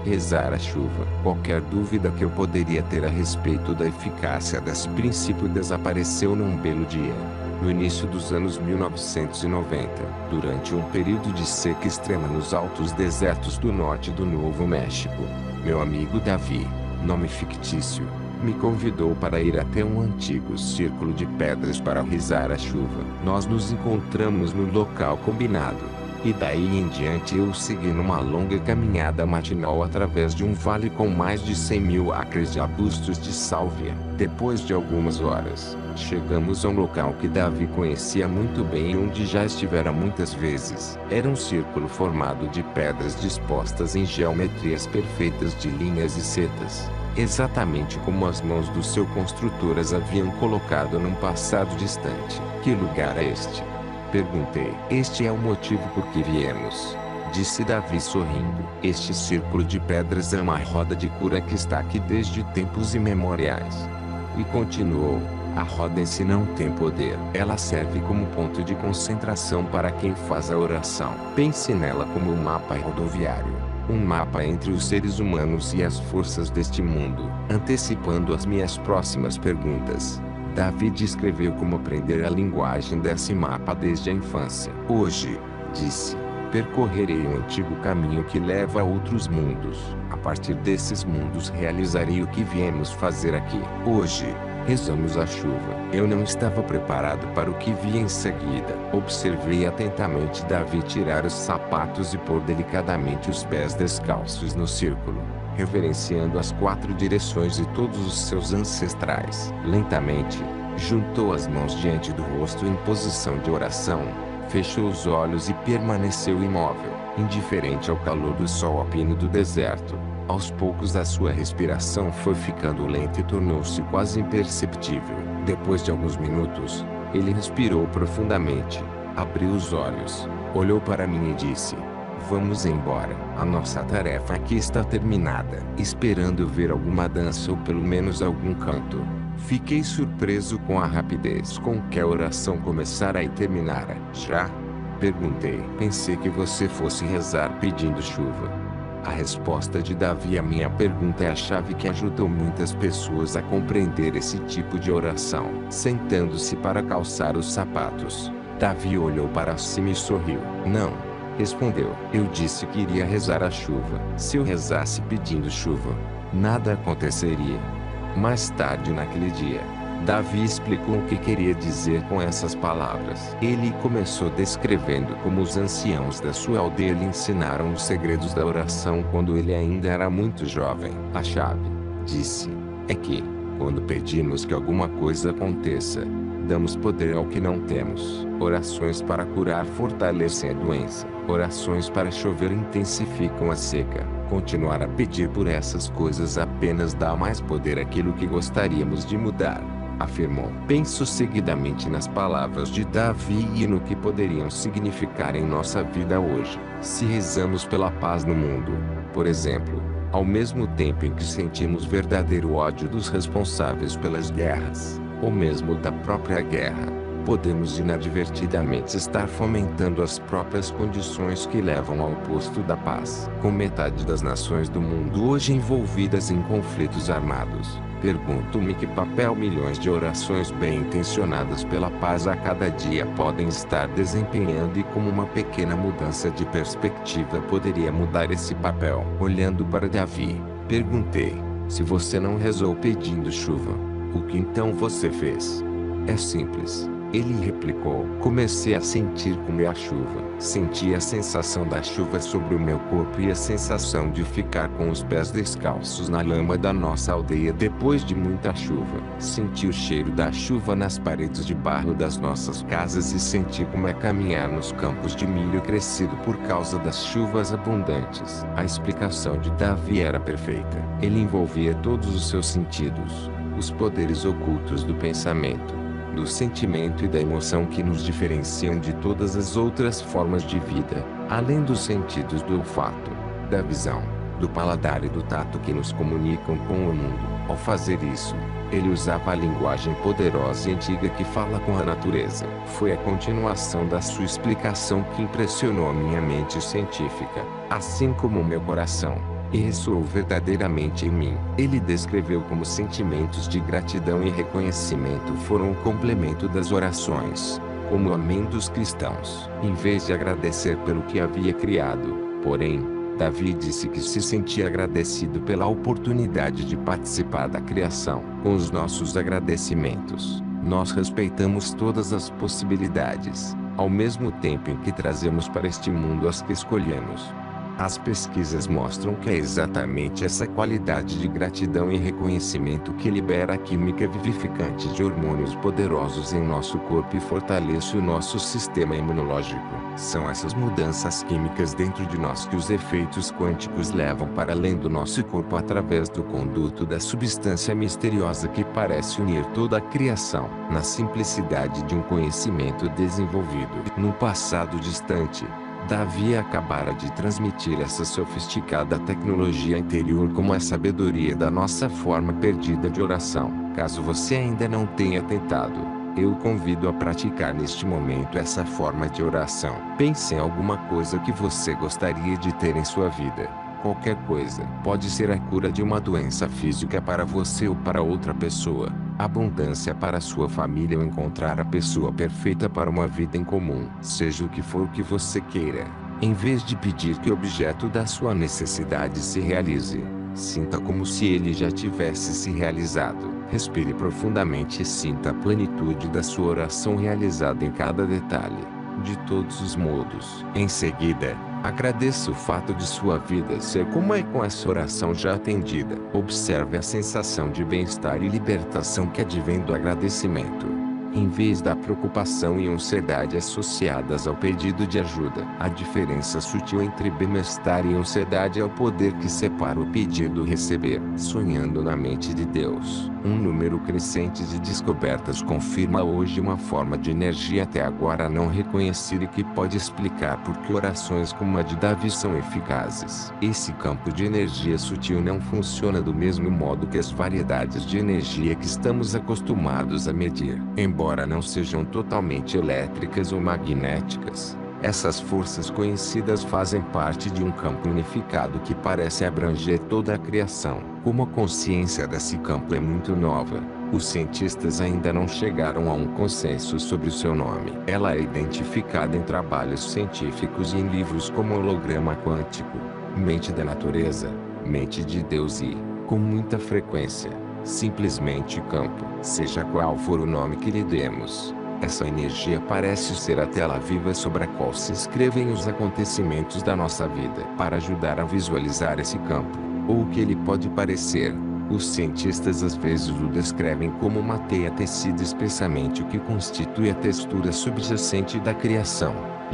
Rezar a chuva. Qualquer dúvida que eu poderia ter a respeito da eficácia desse princípio desapareceu num belo dia. No início dos anos 1990, durante um período de seca extrema nos altos desertos do norte do Novo México, meu amigo Davi, nome fictício, me convidou para ir até um antigo círculo de pedras para rezar a chuva. Nós nos encontramos no local combinado. E daí em diante eu segui numa longa caminhada matinal através de um vale com mais de 100.000 acres de arbustos de sálvia. Depois de algumas horas, chegamos a um local que Davi conhecia muito bem e onde já estivera muitas vezes. Era um círculo formado de pedras dispostas em geometrias perfeitas de linhas e setas, exatamente como as mãos do seu construtor as haviam colocado num passado distante. Que lugar é este? Perguntei. Este é o motivo por que viemos, disse Davi sorrindo. Este círculo de pedras é uma roda de cura que está aqui desde tempos imemoriais. E continuou. A roda em si não tem poder. Ela serve como ponto de concentração para quem faz a oração. Pense nela como um mapa rodoviário. Um mapa entre os seres humanos e as forças deste mundo. Antecipando as minhas próximas perguntas, Davi descreveu como aprender a linguagem desse mapa desde a infância. Hoje, disse, percorrerei um antigo caminho que leva a outros mundos. A partir desses mundos realizarei o que viemos fazer aqui. Hoje, rezamos a chuva. Eu não estava preparado para o que vi em seguida. Observei atentamente Davi tirar os sapatos e pôr delicadamente os pés descalços no círculo, reverenciando as 4 direções e todos os seus ancestrais. Lentamente, juntou as mãos diante do rosto em posição de oração, fechou os olhos e permaneceu imóvel, indiferente ao calor do sol a pino do deserto. Aos poucos a sua respiração foi ficando lenta e tornou-se quase imperceptível. Depois de alguns minutos, ele respirou profundamente, abriu os olhos, olhou para mim e disse: vamos embora. A nossa tarefa aqui está terminada. Esperando ver alguma dança ou pelo menos algum canto. Fiquei surpreso com a rapidez com que a oração começara e terminara. Já? Perguntei. Pensei que você fosse rezar pedindo chuva. A resposta de Davi à minha pergunta é a chave que ajudou muitas pessoas a compreender esse tipo de oração. Sentando-se para calçar os sapatos, Davi olhou para cima e sorriu. Não, respondeu. Eu disse que iria rezar a chuva. Se eu rezasse pedindo chuva, nada aconteceria. Mais tarde naquele dia, Davi explicou o que queria dizer com essas palavras. Ele começou descrevendo como os anciãos da sua aldeia lhe ensinaram os segredos da oração quando ele ainda era muito jovem. A chave, disse, é que, quando pedimos que alguma coisa aconteça, damos poder ao que não temos. Orações para curar fortalecem a doença. Orações para chover intensificam a seca. Continuar a pedir por essas coisas apenas dá mais poder àquilo que gostaríamos de mudar, afirmou. Penso seguidamente nas palavras de Davi e no que poderiam significar em nossa vida hoje. Se rezamos pela paz no mundo, por exemplo, ao mesmo tempo em que sentimos verdadeiro ódio dos responsáveis pelas guerras, ou mesmo da própria guerra, podemos inadvertidamente estar fomentando as próprias condições que levam ao oposto da paz. Com metade das nações do mundo hoje envolvidas em conflitos armados, pergunto-me que papel milhões de orações bem-intencionadas pela paz a cada dia podem estar desempenhando e como uma pequena mudança de perspectiva poderia mudar esse papel. Olhando para Davi, perguntei, se você não rezou pedindo chuva, o que então você fez? É simples. Ele replicou: comecei a sentir como é a chuva. Senti a sensação da chuva sobre o meu corpo e a sensação de ficar com os pés descalços na lama da nossa aldeia depois de muita chuva. Senti o cheiro da chuva nas paredes de barro das nossas casas e senti como é caminhar nos campos de milho crescido por causa das chuvas abundantes. A explicação de Davi era perfeita. Ele envolvia todos os seus sentidos, os poderes ocultos do pensamento, do sentimento e da emoção que nos diferenciam de todas as outras formas de vida, além dos sentidos do olfato, da visão, do paladar e do tato que nos comunicam com o mundo. Ao fazer isso, ele usava a linguagem poderosa e antiga que fala com a natureza. Foi a continuação da sua explicação que impressionou a minha mente científica, assim como o meu coração, e ressoou verdadeiramente em mim. Ele descreveu como sentimentos de gratidão e reconhecimento foram o complemento das orações, como o amém dos cristãos. Em vez de agradecer pelo que havia criado, porém, Davi disse que se sentia agradecido pela oportunidade de participar da criação. Com os nossos agradecimentos, nós respeitamos todas as possibilidades, ao mesmo tempo em que trazemos para este mundo as que escolhemos. As pesquisas mostram que é exatamente essa qualidade de gratidão e reconhecimento que libera a química vivificante de hormônios poderosos em nosso corpo e fortalece o nosso sistema imunológico. São essas mudanças químicas dentro de nós que os efeitos quânticos levam para além do nosso corpo através do conduto da substância misteriosa que parece unir toda a criação, na simplicidade de um conhecimento desenvolvido. No passado distante, Davi acabara de transmitir essa sofisticada tecnologia interior como a sabedoria da nossa forma perdida de oração. Caso você ainda não tenha tentado, eu o convido a praticar neste momento essa forma de oração. Pense em alguma coisa que você gostaria de ter em sua vida. Qualquer coisa. Pode ser a cura de uma doença física para você ou para outra pessoa, abundância para sua família ou encontrar a pessoa perfeita para uma vida em comum. Seja o que for o que você queira. Em vez de pedir que o objeto da sua necessidade se realize, sinta como se ele já tivesse se realizado. Respire profundamente e sinta a plenitude da sua oração realizada em cada detalhe, de todos os modos. Em seguida, agradeça o fato de sua vida ser como é com essa oração já atendida. Observe a sensação de bem-estar e libertação que advém do agradecimento, em vez da preocupação e ansiedade associadas ao pedido de ajuda. A diferença sutil entre bem-estar e ansiedade é o poder que separa o pedir do receber. Sonhando na mente de Deus. Um número crescente de descobertas confirma hoje uma forma de energia até agora não reconhecida e que pode explicar por que orações como a de Davi são eficazes. Esse campo de energia sutil não funciona do mesmo modo que as variedades de energia que estamos acostumados a medir. Embora não sejam totalmente elétricas ou magnéticas, essas forças conhecidas fazem parte de um campo unificado que parece abranger toda a criação. Como a consciência desse campo é muito nova, os cientistas ainda não chegaram a um consenso sobre o seu nome. Ela é identificada em trabalhos científicos e em livros como Holograma Quântico, Mente da Natureza, Mente de Deus e, com muita frequência, simplesmente campo. Seja qual for o nome que lhe demos, essa energia parece ser a tela viva sobre a qual se escrevem os acontecimentos da nossa vida. Para ajudar a visualizar esse campo, ou o que ele pode parecer, os cientistas às vezes o descrevem como uma teia tecida espessamente, o que constitui a textura subjacente da criação.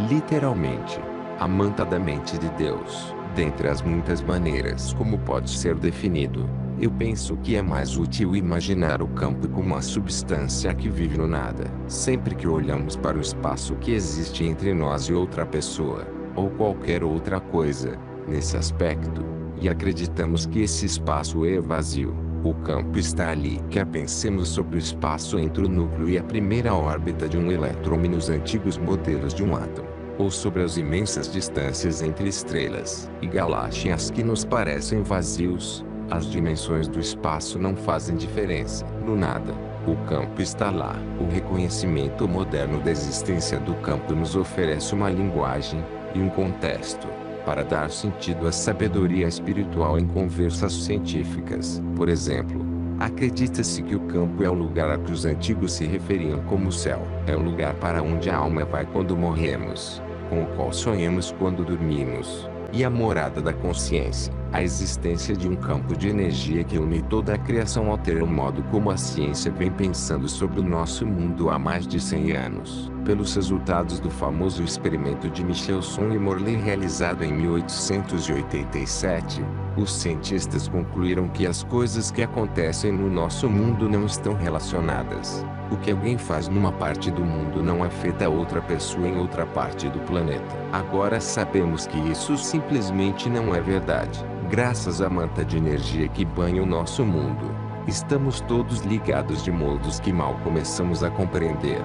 Literalmente, a manta da mente de Deus. Dentre as muitas maneiras como pode ser definido, eu penso que é mais útil imaginar o campo como uma substância que vive no nada. Sempre que olhamos para o espaço que existe entre nós e outra pessoa, ou qualquer outra coisa, nesse aspecto, e acreditamos que esse espaço é vazio, o campo está ali. Quer pensemos sobre o espaço entre o núcleo e a primeira órbita de um elétron e nos antigos modelos de um átomo, ou sobre as imensas distâncias entre estrelas e galáxias que nos parecem vazios. As dimensões do espaço não fazem diferença. No nada, o campo está lá. O reconhecimento moderno da existência do campo nos oferece uma linguagem e um contexto para dar sentido à sabedoria espiritual em conversas científicas. Por exemplo, Acredita-se que o campo é o lugar a que os antigos se referiam como o céu. É o lugar para onde a alma vai quando morremos, com o qual sonhamos quando dormimos, e a morada da consciência. A existência de um campo de energia que une toda a criação altera o modo como a ciência vem pensando sobre o nosso mundo há mais de 100 anos. Pelos resultados do famoso experimento de Michelson e Morley realizado em 1887, os cientistas concluíram que as coisas que acontecem no nosso mundo não estão relacionadas. O que alguém faz numa parte do mundo não afeta outra pessoa em outra parte do planeta. Agora sabemos que isso simplesmente não é verdade. Graças à manta de energia que banha o nosso mundo, estamos todos ligados de modos que mal começamos a compreender.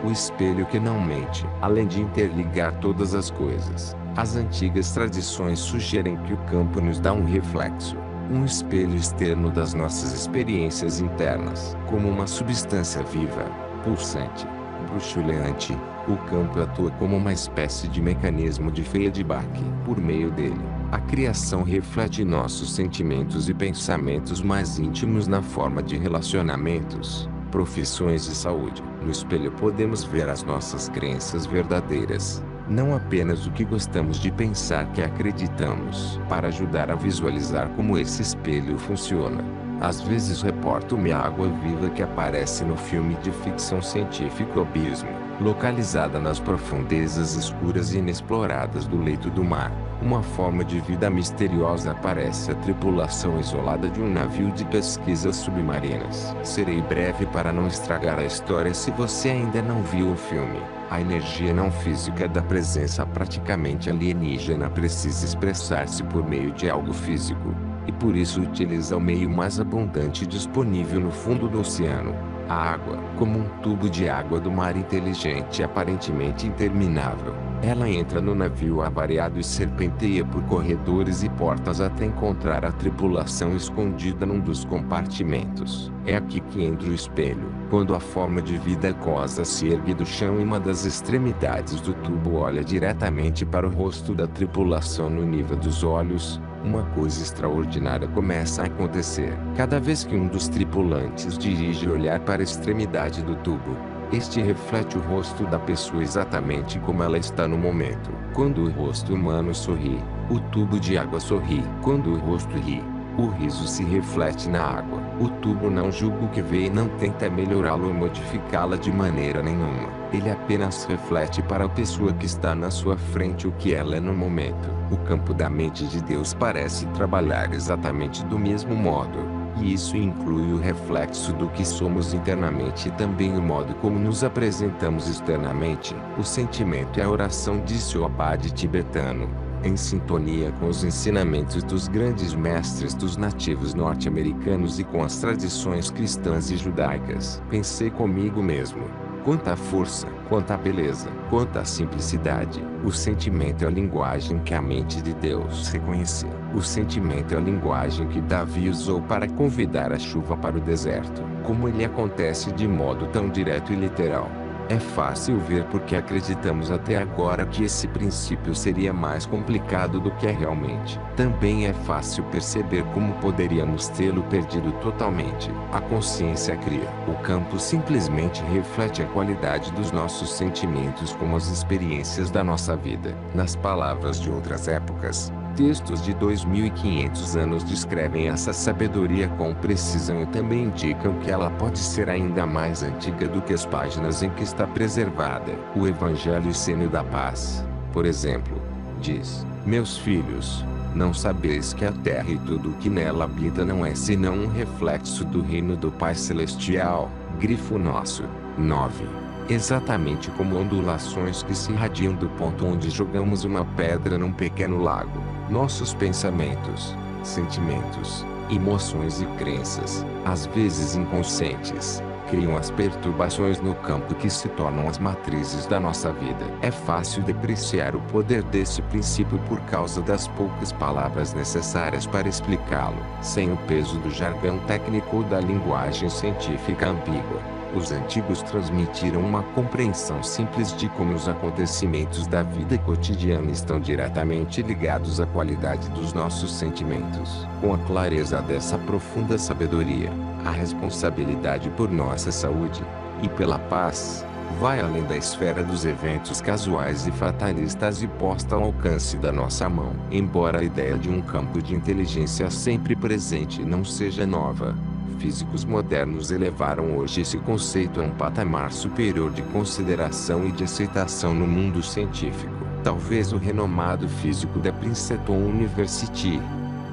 O espelho que não mente. Além de interligar todas as coisas, as antigas tradições sugerem que o campo nos dá um reflexo, um espelho externo das nossas experiências internas. Como uma substância viva, pulsante, bruxuleante, o campo atua como uma espécie de mecanismo de feedback. Por meio dele, a criação reflete nossos sentimentos e pensamentos mais íntimos na forma de relacionamentos, profissões e saúde. No espelho podemos ver as nossas crenças verdadeiras, não apenas o que gostamos de pensar que acreditamos. Para ajudar a visualizar como esse espelho funciona, às vezes reporto-me a água viva que aparece no filme de ficção científica Abismo. Localizada nas profundezas escuras e inexploradas do leito do mar, uma forma de vida misteriosa aparece a tripulação isolada de um navio de pesquisas submarinas. Serei breve para não estragar a história se você ainda não viu o filme. A energia não física da presença praticamente alienígena precisa expressar-se por meio de algo físico, e por isso utiliza o meio mais abundante disponível no fundo do oceano. A água, como um tubo de água do mar inteligente e aparentemente interminável. Ela entra no navio avariado e serpenteia por corredores e portas até encontrar a tripulação escondida num dos compartimentos. É aqui que entra o espelho. Quando a forma de vida aquosa se ergue do chão e uma das extremidades do tubo olha diretamente para o rosto da tripulação no nível dos olhos, uma coisa extraordinária começa a acontecer. Cada vez que um dos tripulantes dirige o olhar para a extremidade do tubo, este reflete o rosto da pessoa exatamente como ela está no momento. Quando o rosto humano sorri, o tubo de água sorri. Quando o rosto ri, o riso se reflete na água. O tubo não julga o que vê e não tenta melhorá-lo ou modificá-la de maneira nenhuma. Ele apenas reflete para a pessoa que está na sua frente o que ela é no momento. O campo da mente de Deus parece trabalhar exatamente do mesmo modo. E isso inclui o reflexo do que somos internamente e também o modo como nos apresentamos externamente. O sentimento e a oração, disse o abade tibetano, em sintonia com os ensinamentos dos grandes mestres dos nativos norte-americanos e com as tradições cristãs e judaicas. Pensei comigo mesmo: quanta força, quanta beleza, quanta simplicidade. O sentimento é a linguagem que a mente de Deus reconheceu. O sentimento é a linguagem que Davi usou para convidar a chuva para o deserto. Como ele acontece de modo tão direto e literal. É fácil ver porque acreditamos até agora que esse princípio seria mais complicado do que é realmente. Também é fácil perceber como poderíamos tê-lo perdido totalmente. A consciência cria. O campo simplesmente reflete a qualidade dos nossos sentimentos como as experiências da nossa vida. Nas palavras de outras épocas, textos de 2500 anos descrevem essa sabedoria com precisão e também indicam que ela pode ser ainda mais antiga do que as páginas em que está preservada. O Evangelho Sênio da Paz, por exemplo, diz: meus filhos, não sabeis que a terra e tudo o que nela habita não é senão um reflexo do reino do Pai Celestial. Grifo nosso. 9. Exatamente como ondulações que se irradiam do ponto onde jogamos uma pedra num pequeno lago. Nossos pensamentos, sentimentos, emoções e crenças, às vezes inconscientes, criam as perturbações no campo que se tornam as matrizes da nossa vida. É fácil depreciar o poder desse princípio por causa das poucas palavras necessárias para explicá-lo. Sem o peso do jargão técnico ou da linguagem científica ambígua, Os antigos transmitiram uma compreensão simples de como os acontecimentos da vida cotidiana estão diretamente ligados à qualidade dos nossos sentimentos. Com a clareza dessa profunda sabedoria, a responsabilidade por nossa saúde e pela paz vai além da esfera dos eventos casuais e fatalistas e posta ao alcance da nossa mão. Embora a ideia de um campo de inteligência sempre presente não seja nova, físicos modernos elevaram hoje esse conceito a um patamar superior de consideração e de aceitação no mundo científico. Talvez o renomado físico da Princeton University,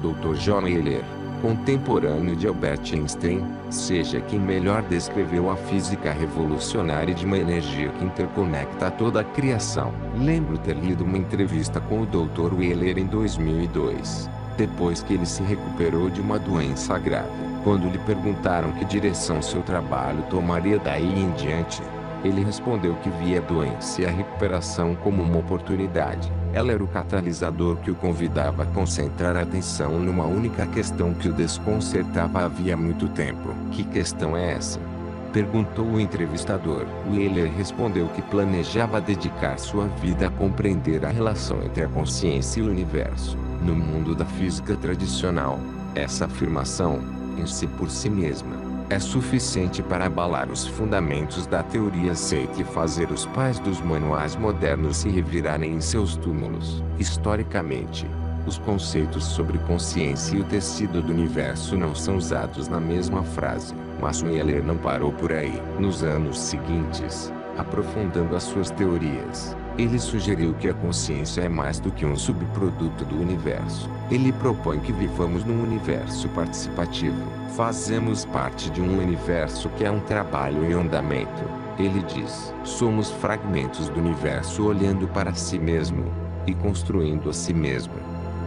Dr. John Wheeler, contemporâneo de Albert Einstein, seja quem melhor descreveu a física revolucionária de uma energia que interconecta toda a criação. Lembro ter lido uma entrevista com o Dr. Wheeler em 2002, depois que ele se recuperou de uma doença grave. Quando lhe perguntaram que direção seu trabalho tomaria daí em diante, ele respondeu que via a doença e a recuperação como uma oportunidade. Ela era o catalisador que o convidava a concentrar a atenção numa única questão que o desconcertava havia muito tempo. Que questão é essa? Perguntou o entrevistador. Wheeler respondeu que planejava dedicar sua vida a compreender a relação entre a consciência e o universo. No mundo da física tradicional, essa afirmação, em si por si mesma, é suficiente para abalar os fundamentos da teoria aceita e fazer os pais dos manuais modernos se revirarem em seus túmulos. Historicamente, os conceitos sobre consciência e o tecido do universo não são usados na mesma frase, mas Wheeler não parou por aí. Nos anos seguintes, aprofundando as suas teorias, ele sugeriu que a consciência é mais do que um subproduto do universo. Ele propõe que vivamos num universo participativo. Fazemos parte de um universo que é um trabalho em andamento. Ele diz: somos fragmentos do universo olhando para si mesmo e construindo a si mesmo.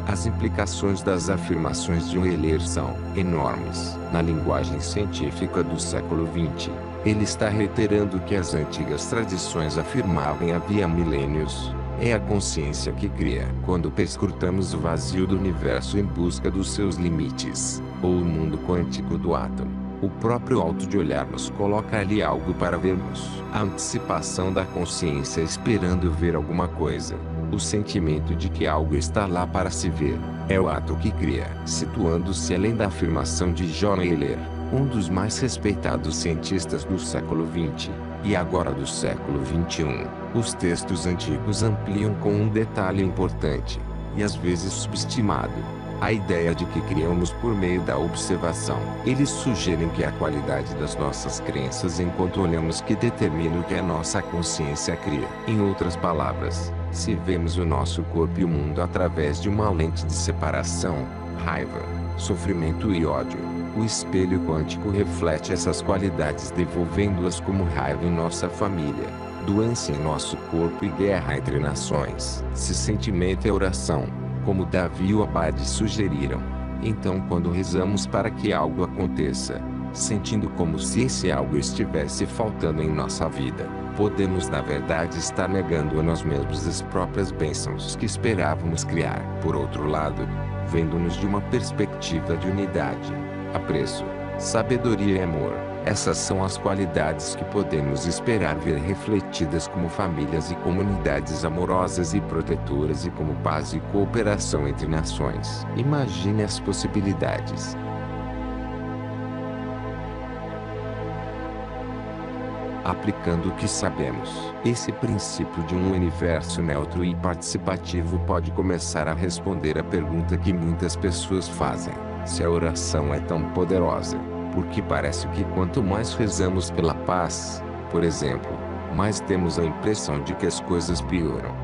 As implicações das afirmações de Wheeler são enormes. Na linguagem científica do século XX, ele está reiterando que as antigas tradições afirmavam havia milênios. É a consciência que cria. Quando perscrutamos o vazio do universo em busca dos seus limites, ou o mundo quântico do átomo, o próprio ato de olhar nos coloca ali algo para vermos. A antecipação da consciência esperando ver alguma coisa. O sentimento de que algo está lá para se ver, é o ato que cria. Situando-se além da afirmação de John Wheeler, um dos mais respeitados cientistas do século XX, e agora do século XXI, os textos antigos ampliam com um detalhe importante, e às vezes subestimado, a ideia de que criamos por meio da observação. Eles sugerem que a qualidade das nossas crenças enquanto olhamos que determina o que a nossa consciência cria. Em outras palavras, se vemos o nosso corpo e o mundo através de uma lente de separação, raiva, sofrimento e ódio, o espelho quântico reflete essas qualidades devolvendo-as como raiva em nossa família, doença em nosso corpo e guerra entre nações. Se sentimento é oração, como Davi e o Abade sugeriram, então quando rezamos para que algo aconteça, sentindo como se esse algo estivesse faltando em nossa vida, podemos na verdade estar negando a nós mesmos as próprias bênçãos que esperávamos criar. Por outro lado, vendo-nos de uma perspectiva de unidade, apreço, sabedoria e amor, essas são as qualidades que podemos esperar ver refletidas como famílias e comunidades amorosas e protetoras e como paz e cooperação entre nações. Imagine as possibilidades. Aplicando o que sabemos, esse princípio de um universo neutro e participativo pode começar a responder a pergunta que muitas pessoas fazem: se a oração é tão poderosa, porque parece que quanto mais rezamos pela paz, por exemplo, mais temos a impressão de que as coisas pioram.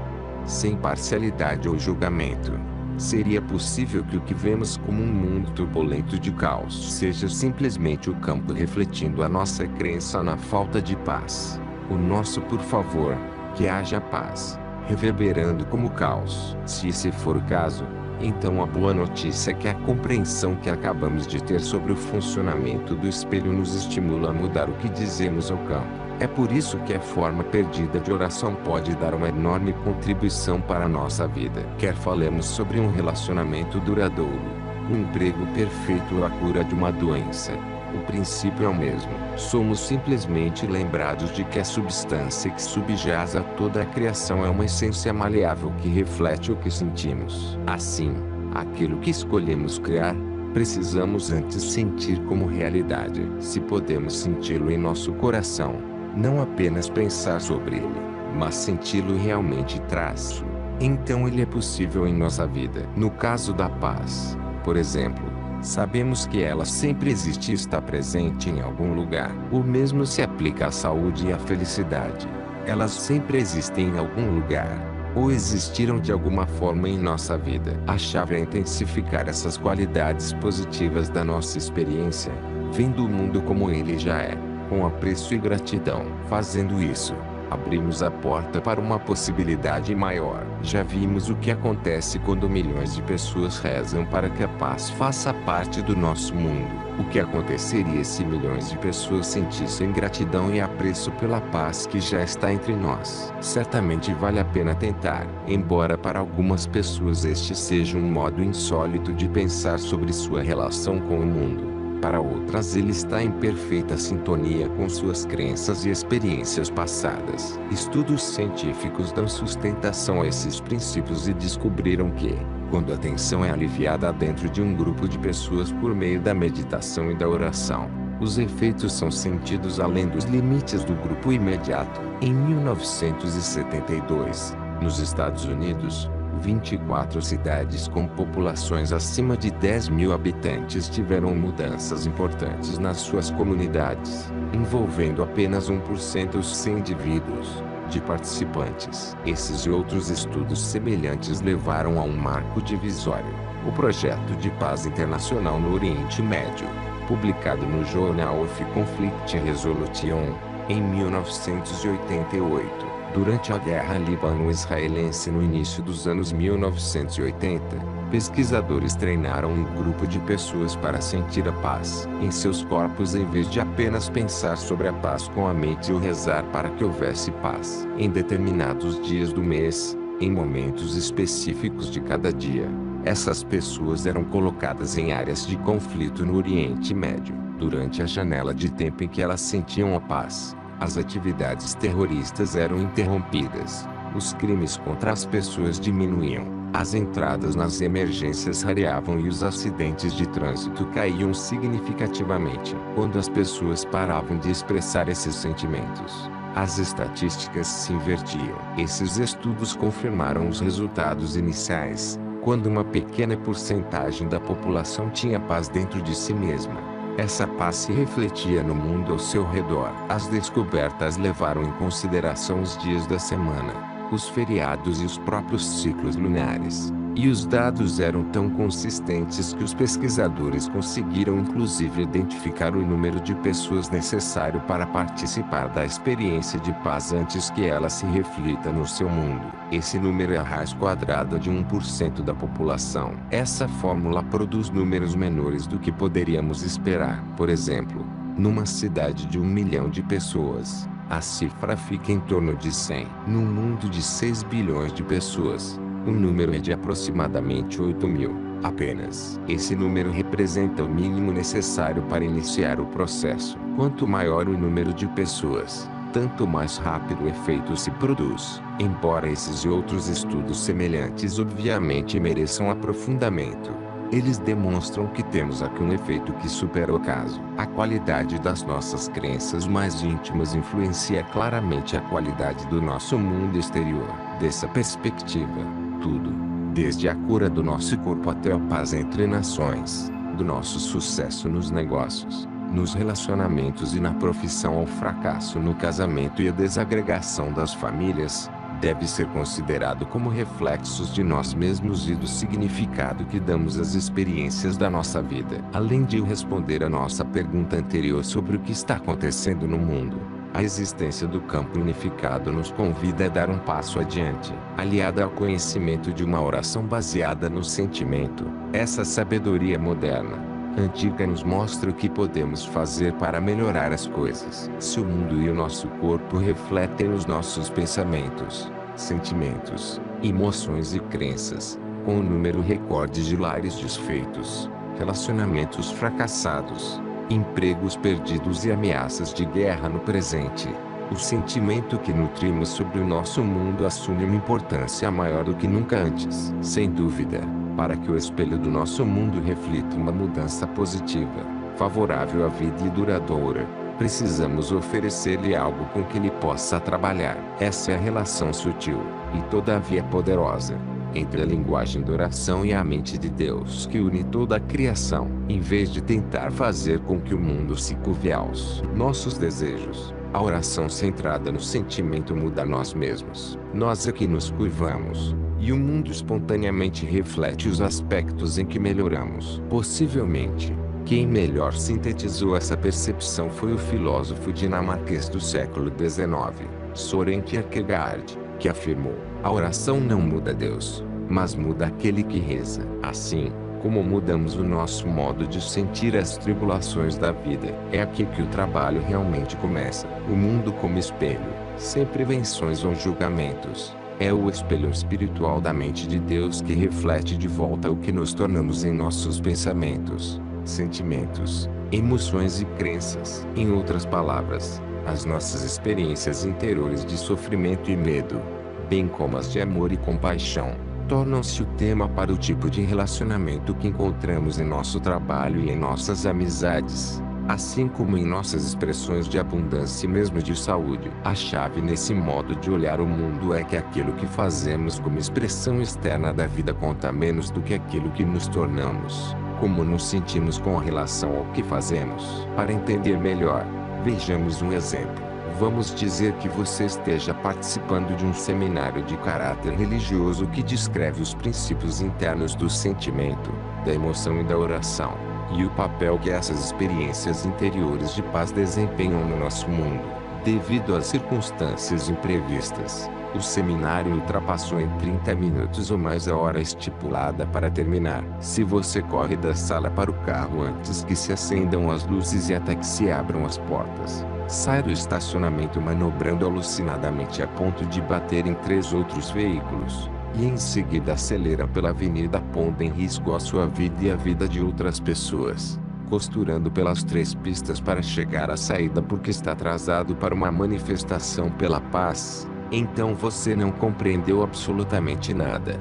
Sem parcialidade ou julgamento, seria possível que o que vemos como um mundo turbulento de caos seja simplesmente o campo refletindo a nossa crença na falta de paz. O nosso por favor, que haja paz, reverberando como caos. Se esse for o caso, então a boa notícia é que a compreensão que acabamos de ter sobre o funcionamento do espelho nos estimula a mudar o que dizemos ao campo. É por isso que a forma perdida de oração pode dar uma enorme contribuição para a nossa vida. Quer falemos sobre um relacionamento duradouro, um emprego perfeito ou a cura de uma doença, O princípio é o mesmo. Somos simplesmente lembrados de que a substância que subjaz a toda a criação é uma essência maleável que reflete o que sentimos. Assim, aquilo que escolhemos criar, precisamos antes sentir como realidade. Se podemos senti-lo em nosso coração, não apenas pensar sobre ele, mas senti-lo realmente traz-o, então ele é possível em nossa vida. No caso da paz, por exemplo, sabemos que ela sempre existe e está presente em algum lugar. O mesmo se aplica à saúde e à felicidade. Elas sempre existem em algum lugar, ou existiram de alguma forma em nossa vida. A chave é intensificar essas qualidades positivas da nossa experiência, vendo o mundo como ele já é, com apreço e gratidão. Fazendo isso, abrimos a porta para uma possibilidade maior. Já vimos o que acontece quando milhões de pessoas rezam para que a paz faça parte do nosso mundo. O que aconteceria se milhões de pessoas sentissem gratidão e apreço pela paz que já está entre nós? Certamente vale a pena tentar, embora para algumas pessoas este seja um modo insólito de pensar sobre sua relação com o mundo. Para outras ele está em perfeita sintonia com suas crenças e experiências passadas. Estudos científicos dão sustentação a esses princípios e descobriram que, quando a tensão é aliviada dentro de um grupo de pessoas por meio da meditação e da oração, os efeitos são sentidos além dos limites do grupo imediato. Em 1972, nos Estados Unidos, 24 cidades com populações acima de 10 mil habitantes tiveram mudanças importantes nas suas comunidades, envolvendo apenas 1% dos 100 indivíduos de participantes. Esses e outros estudos semelhantes levaram a um marco divisório: o Projeto de Paz Internacional no Oriente Médio, publicado no Journal of Conflict Resolution, em 1988. Durante a Guerra Líbano-Israelense no início dos anos 1980, pesquisadores treinaram um grupo de pessoas para sentir a paz em seus corpos em vez de apenas pensar sobre a paz com a mente ou rezar para que houvesse paz. Em determinados dias do mês, em momentos específicos de cada dia, essas pessoas eram colocadas em áreas de conflito no Oriente Médio. Durante a janela de tempo em que elas sentiam a paz, as atividades terroristas eram interrompidas, os crimes contra as pessoas diminuíam, as entradas nas emergências rareavam e os acidentes de trânsito caíam significativamente. Quando as pessoas paravam de expressar esses sentimentos, as estatísticas se invertiam. Esses estudos confirmaram os resultados iniciais, quando uma pequena porcentagem da população tinha paz dentro de si mesma. Essa paz se refletia no mundo ao seu redor. As descobertas levaram em consideração os dias da semana, os feriados e os próprios ciclos lunares. E os dados eram tão consistentes que os pesquisadores conseguiram inclusive identificar o número de pessoas necessário para participar da experiência de paz antes que ela se reflita no seu mundo. Esse número é a raiz quadrada de 1% da população. Essa fórmula produz números menores do que poderíamos esperar. Por exemplo, numa cidade de 1 milhão de pessoas, a cifra fica em torno de 100. Num mundo de 6 bilhões de pessoas, o número é de aproximadamente 8 mil, apenas. Esse número representa o mínimo necessário para iniciar o processo. Quanto maior o número de pessoas, tanto mais rápido o efeito se produz. Embora esses e outros estudos semelhantes obviamente mereçam aprofundamento, eles demonstram que temos aqui um efeito que supera o caso. A qualidade das nossas crenças mais íntimas influencia claramente a qualidade do nosso mundo exterior. Dessa perspectiva, tudo, desde a cura do nosso corpo até a paz entre nações, do nosso sucesso nos negócios, nos relacionamentos e na profissão ao fracasso no casamento e a desagregação das famílias, deve ser considerado como reflexos de nós mesmos e do significado que damos às experiências da nossa vida. Além de responder a nossa pergunta anterior sobre o que está acontecendo no mundo, a existência do campo unificado nos convida a dar um passo adiante, aliada ao conhecimento de uma oração baseada no sentimento. Essa sabedoria moderna, antiga, nos mostra o que podemos fazer para melhorar as coisas. Se o mundo e o nosso corpo refletem os nossos pensamentos, sentimentos, emoções e crenças, com um número recorde de lares desfeitos, relacionamentos fracassados, empregos perdidos e ameaças de guerra no presente. O sentimento que nutrimos sobre o nosso mundo assume uma importância maior do que nunca antes. Sem dúvida, para que o espelho do nosso mundo reflita uma mudança positiva, favorável à vida e duradoura, precisamos oferecer-lhe algo com que ele possa trabalhar. Essa é a relação sutil, e todavia poderosa, entre a linguagem da oração e a mente de Deus que une toda a criação. Em vez de tentar fazer com que o mundo se curve aos nossos desejos, a oração centrada no sentimento muda nós mesmos. Nós é que nos curvamos, e o mundo espontaneamente reflete os aspectos em que melhoramos. Possivelmente, quem melhor sintetizou essa percepção foi o filósofo dinamarquês do século XIX, Søren Kierkegaard, que afirmou: a oração não muda Deus, mas muda aquele que reza. Assim, como mudamos o nosso modo de sentir as tribulações da vida, é aqui que o trabalho realmente começa. O mundo como espelho, sem prevenções ou julgamentos, é o espelho espiritual da mente de Deus que reflete de volta o que nos tornamos em nossos pensamentos, sentimentos, emoções e crenças. Em outras palavras, as nossas experiências interiores de sofrimento e medo, bem como as de amor e compaixão, tornam-se o tema para o tipo de relacionamento que encontramos em nosso trabalho e em nossas amizades, assim como em nossas expressões de abundância e mesmo de saúde. A chave nesse modo de olhar o mundo é que aquilo que fazemos como expressão externa da vida conta menos do que aquilo que nos tornamos, como nos sentimos com relação ao que fazemos. Para entender melhor, vejamos um exemplo. Vamos dizer que você esteja participando de um seminário de caráter religioso que descreve os princípios internos do sentimento, da emoção e da oração, e o papel que essas experiências interiores de paz desempenham no nosso mundo. Devido às circunstâncias imprevistas, o seminário ultrapassou em 30 minutos ou mais a hora estipulada para terminar. Se você corre da sala para o carro antes que se acendam as luzes e até que se abram as portas, sai do estacionamento manobrando alucinadamente a ponto de bater em 3 outros veículos, e em seguida acelera pela avenida pondo em risco a sua vida e a vida de outras pessoas, costurando pelas 3 pistas para chegar à saída porque está atrasado para uma manifestação pela paz, então você não compreendeu absolutamente nada.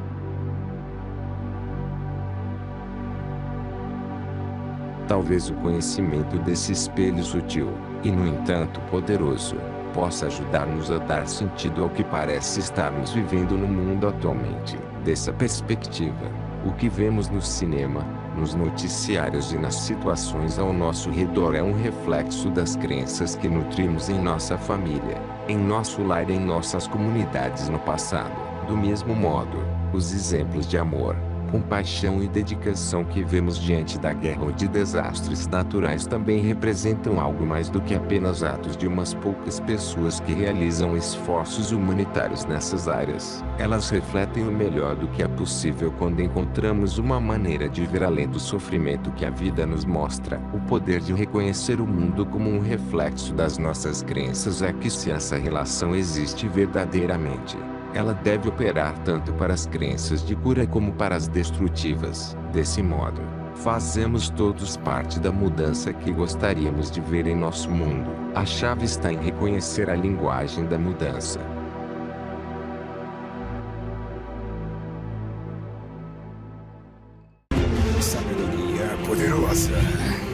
Talvez o conhecimento desse espelho sutil, e no entanto poderoso, possa ajudar-nos a dar sentido ao que parece estarmos vivendo no mundo atualmente. Dessa perspectiva, o que vemos no cinema, nos noticiários e nas situações ao nosso redor é um reflexo das crenças que nutrimos em nossa família, em nosso lar e em nossas comunidades no passado. Do mesmo modo, os exemplos de amor, compaixão e dedicação que vemos diante da guerra ou de desastres naturais também representam algo mais do que apenas atos de umas poucas pessoas que realizam esforços humanitários nessas áreas. Elas refletem o melhor do que é possível quando encontramos uma maneira de ver além do sofrimento que a vida nos mostra. O poder de reconhecer o mundo como um reflexo das nossas crenças é que se essa relação existe verdadeiramente, ela deve operar tanto para as crenças de cura como para as destrutivas. Desse modo, fazemos todos parte da mudança que gostaríamos de ver em nosso mundo. A chave está em reconhecer a linguagem da mudança. Sabedoria poderosa.